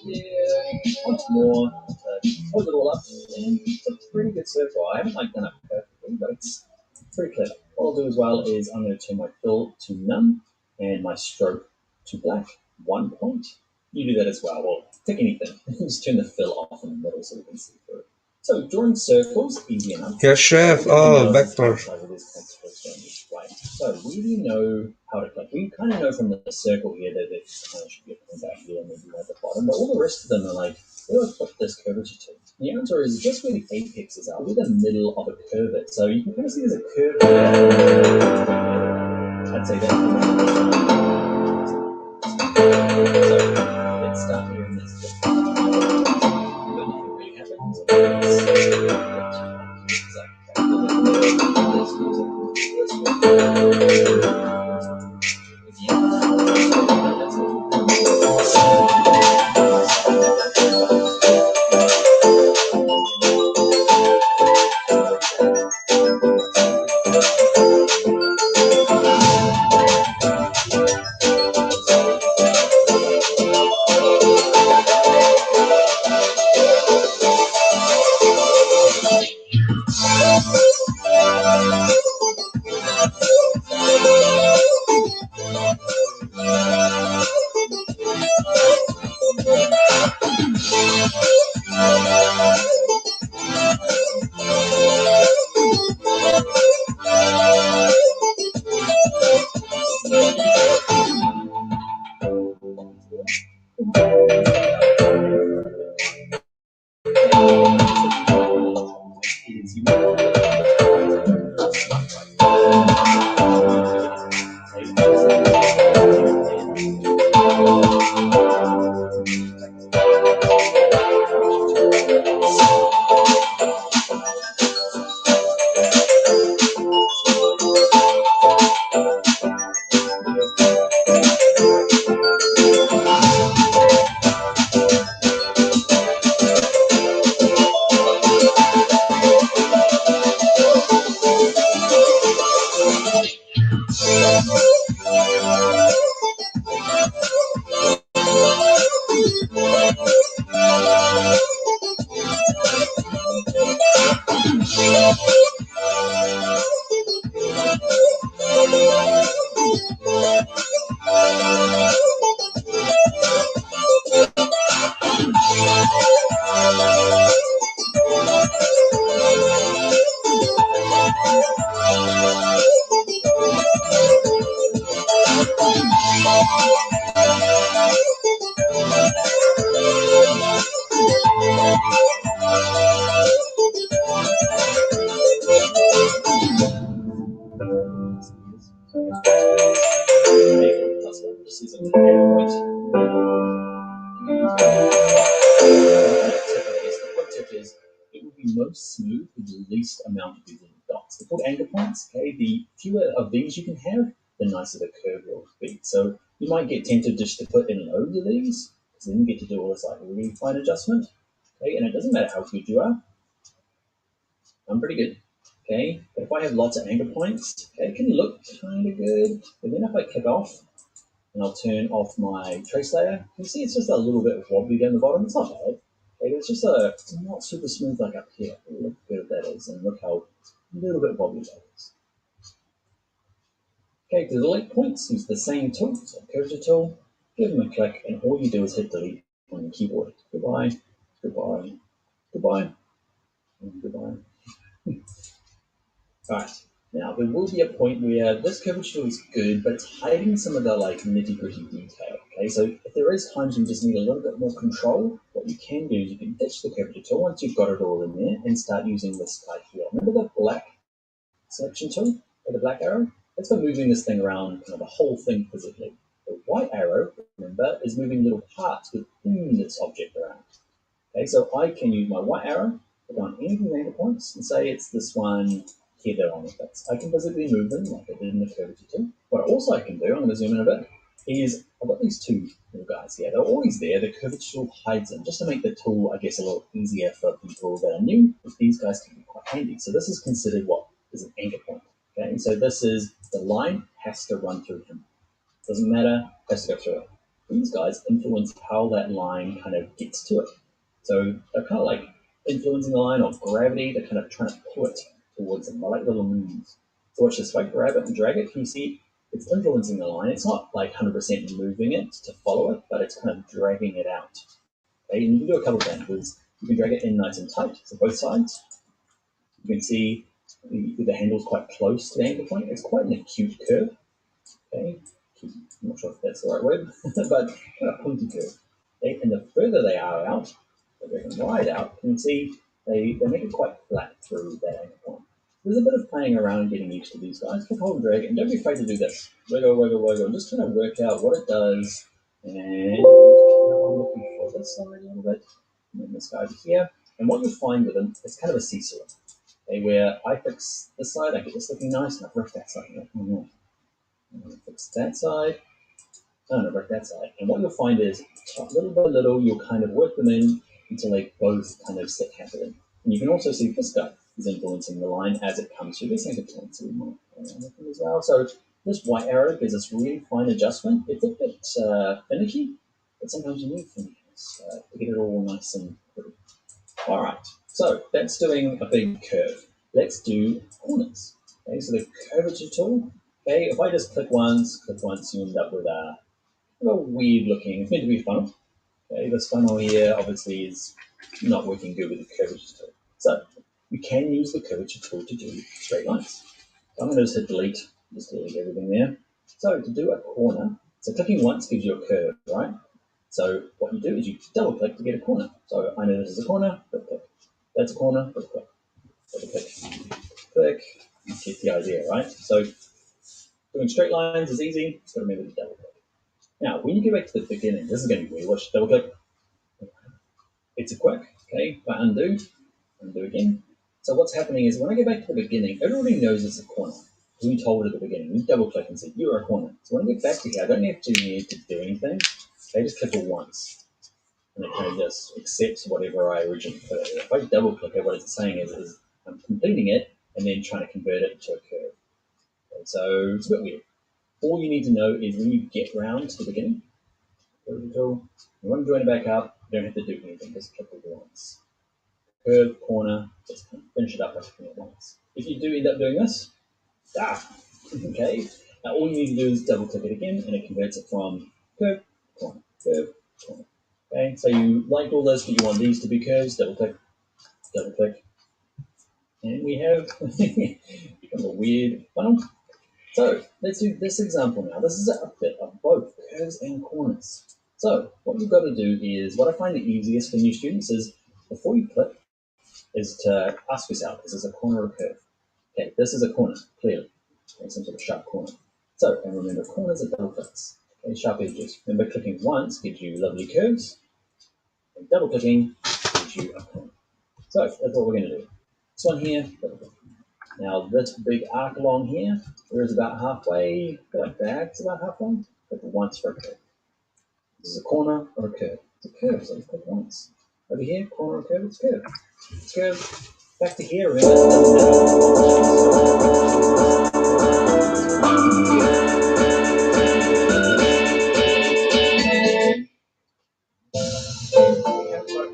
yeah, once more to close it all up, and it's a pretty good circle. I haven't done it perfectly, but it's pretty clever. What I'll do as well is I'm going to turn my fill to none and my stroke to black. 1 point. You do that as well. Well, pick anything. Just turn the fill off in the middle so we can see through. So drawing circles, easy enough. Yes, chef. Oh, vector. So we know how to click. We kind of know from the circle here that it should be coming back here and maybe at the bottom, but all the rest of them are like, where do I put this curvature to? The answer is just where the apexes are. We're the middle of a curve. So you can kind of see there's a curve here. I'd say that. So let's start here in this. Nothing really happens. This is a point. The quick tip is it will be most smooth with the least amount of these little dots. They're called anchor points. Okay, the fewer of these you can have, the nicer the curve will be. So you might get tempted just to put in loads of these, because then you get to do all this like really fine adjustment. Okay, and it doesn't matter how good you are. I'm pretty good. Okay, but if I have lots of anchor points, okay, it can look kind of good, but then if I kick off and I'll turn off my trace layer. You see it's just a little bit wobbly down the bottom. It's not bad. Okay, it's not super smooth like up here. Look how good that is, and look how a little bit wobbly that is. Okay, to delete points, use the same tool, so curvature tool, give them a click, and all you do is hit delete on your keyboard. Goodbye, goodbye, goodbye, and goodbye. Right. Now there will be a point where this curvature tool is good, but it's hiding some of the like nitty gritty detail. Okay, so if there is times you just need a little bit more control, what you can do is you can ditch the curvature tool once you've got it all in there and start using this guy here. Remember the black selection tool, or the black arrow? That's for moving this thing around, the whole thing physically. The white arrow, remember, is moving little parts within this object around. Okay, so I can use my white arrow, put on any anchor points, and say it's this one here that on the fix. I can physically move them like I did in the curvature tool. What also I can do, I'm going to zoom in a bit, is I've got these two little guys here. They're always there. The curvature tool hides them just to make the tool, I guess, a little easier for people that are new. These guys can be quite handy. So this is considered what is an anchor point. Okay, so this is the line has to run through him. Doesn't matter, has to go through it. These guys influence how that line kind of gets to it. So they're kind of like influencing the line of gravity. They're kind of trying to pull it towards them. They're like little moons. So watch this. If I grab it and drag it, can you see it's influencing the line? It's not like 100% moving it to follow it, but it's kind of dragging it out. Okay, and you can do a couple of things. You can drag it in nice and tight, so both sides. You can see the handle's quite close to the anchor point. It's quite an acute curve. Okay, I'm not sure if that's the right word, but kind of pointy curve. Okay? And the further they are out, they're going wide out, you can see they make it quite flat through that anchor point. There's a bit of playing around and getting used to these guys. Click, hold, and drag, and don't be afraid to do this. Wiggle, wiggle, wiggle. Just trying to work out what it does. And I'm looking for this side a little bit, and then this guy over here. And what you'll find with them, it's kind of a seesaw. Okay, where I fix this side, I get this looking nice, and I brush that side. Like, oh no. I'm going to fix that side. I'm going to break that side. And what you'll find is, little by little, you'll kind of work them in until they both kind of sit happily. And you can also see this guy is influencing the line as it comes through this anchor point. So we might as well. So this white arrow gives us really fine adjustment. It's a bit finicky, but sometimes you need finickiness to get it all nice and pretty. All right, so that's doing a big curve. Let's do corners. Okay, so the curvature tool Okay, if I just click once, you end up with a weird looking, it's meant to be a funnel. Okay, this funnel here obviously is not working good with the curvature tool. So you can use the curvature tool to do straight lines. So I'm going to just hit delete, just delete everything there. So to do a corner, so clicking once gives you a curve, right? So what you do is you double click to get a corner. So I know this is a corner, double click. That's a corner, double click. Double click, click, you get the idea, right? So doing straight lines is easy, just got to remember to double click. Now, when you get back to the beginning, this is going to be weird. Watch, double click. It's a quick, okay? If I undo, undo again. So what's happening is when I go back to the beginning, everybody knows it's a corner. Because we told it at the beginning. We double click and say, you're a corner. So when I get back to here, I don't have to need to do anything. I just click it once. And it kind of just accepts whatever I originally put it. If I double click it, what it's saying is I'm completing it and then trying to convert it into a curve. Okay, so it's a bit weird. All you need to know is when you get round to the beginning, you want to join it back up, you don't have to do anything, just click it once. Curve, corner, just finish it up by clicking it once. If you do end up doing this, okay. Now all you need to do is double click it again and it converts it from curve, corner, curve, corner. Okay, so you like all this, but you want these to be curves, double click, and we have become a weird funnel. So let's do this example now. This is a bit of both curves and corners. So what you've got to do is, what I find the easiest for new students is, before you click, is to ask yourself, is this a corner or a curve? Okay, this is a corner, clearly. Okay, some sort of sharp corner. So, and remember, corners are double clicks. Okay, sharp edges. Remember, clicking once gives you lovely curves, and double clicking gives you a corner. So that's what we're going to do. This one here, double click. Now this big arc along here, there is about halfway, like that, it's about halfway. Click once for a curve. This is a corner or a curve. It's a curve, so click once. Over here, corner or curve, it's curve. It's curve. Back to here, remember, it doesn't matter.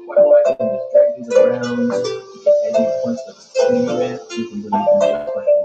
Quite wide, and just drag these around, and these points that are anywhere, you can delete them just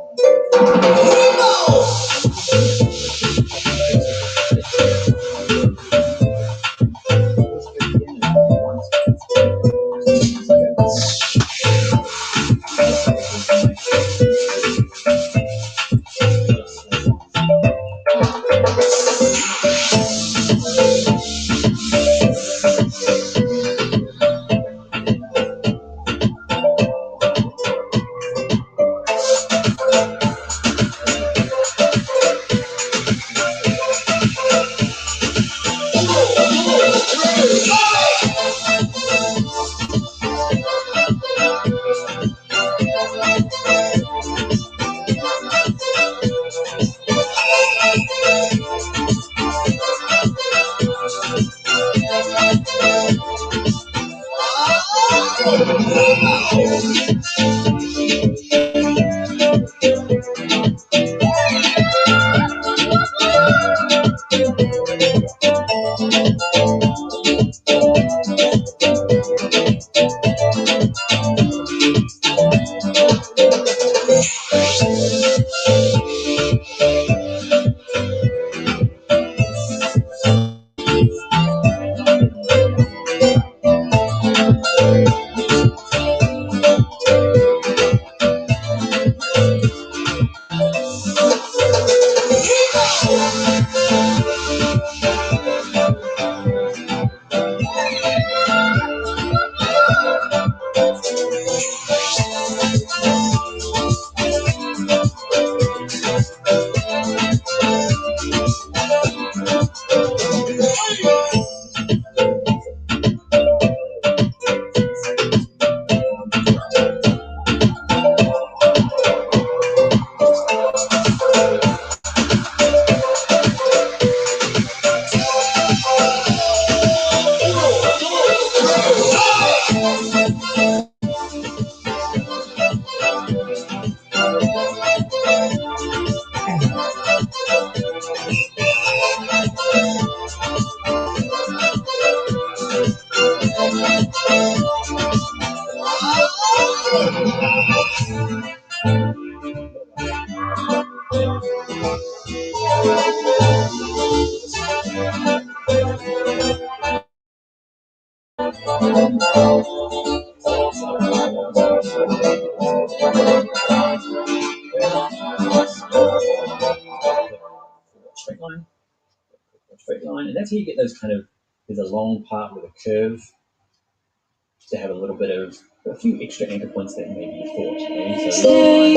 Straight line, straight line, and that's how you get those kind of. There's a long part with a curve to have a little bit of a few extra anchor points that maybe you thought. Okay? So stay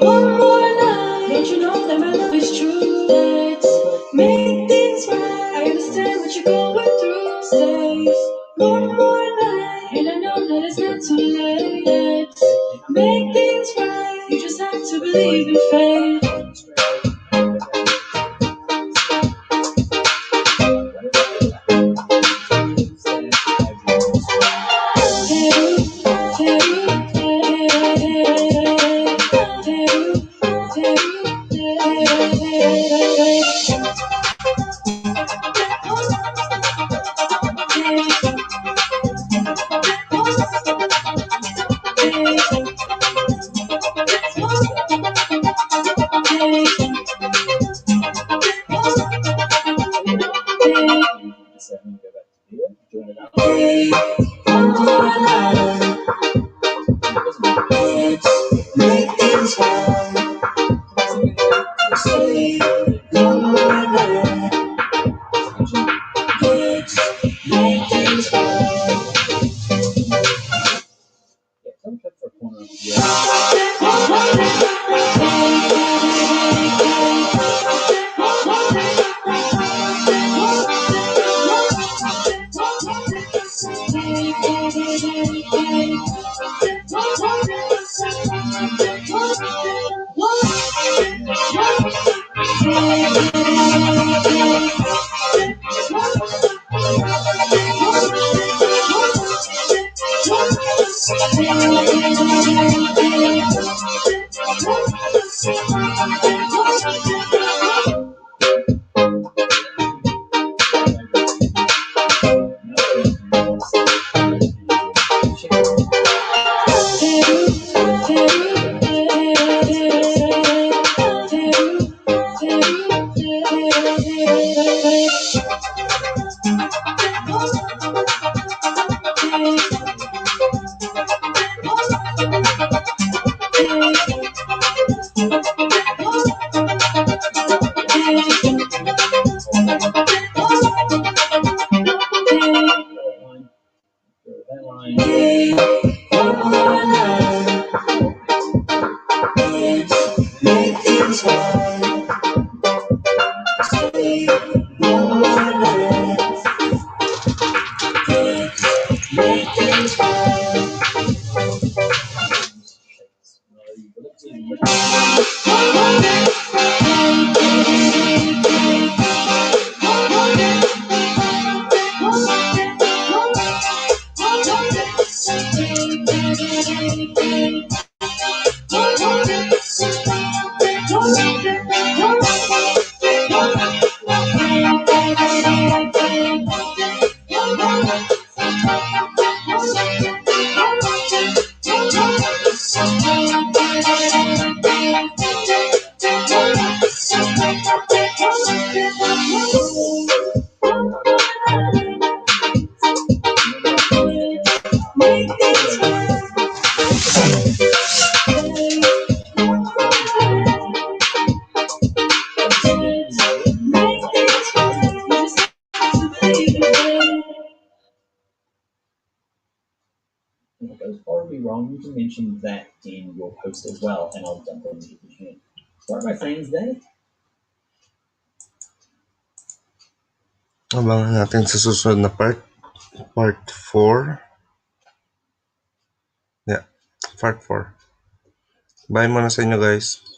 one more night. Don't you know that my love is true? Let's make things right. I understand what you're going through. Stay one more night, and I know that it's not too late. Let's make things right. You just have to believe in fate. If it goes horribly wrong, you can mention that in your post as well, and I'll jump on the machine. What are my friends there? Abangan natin sa susunod na part 4. Yeah, part 4. Bye muna sa inyo guys.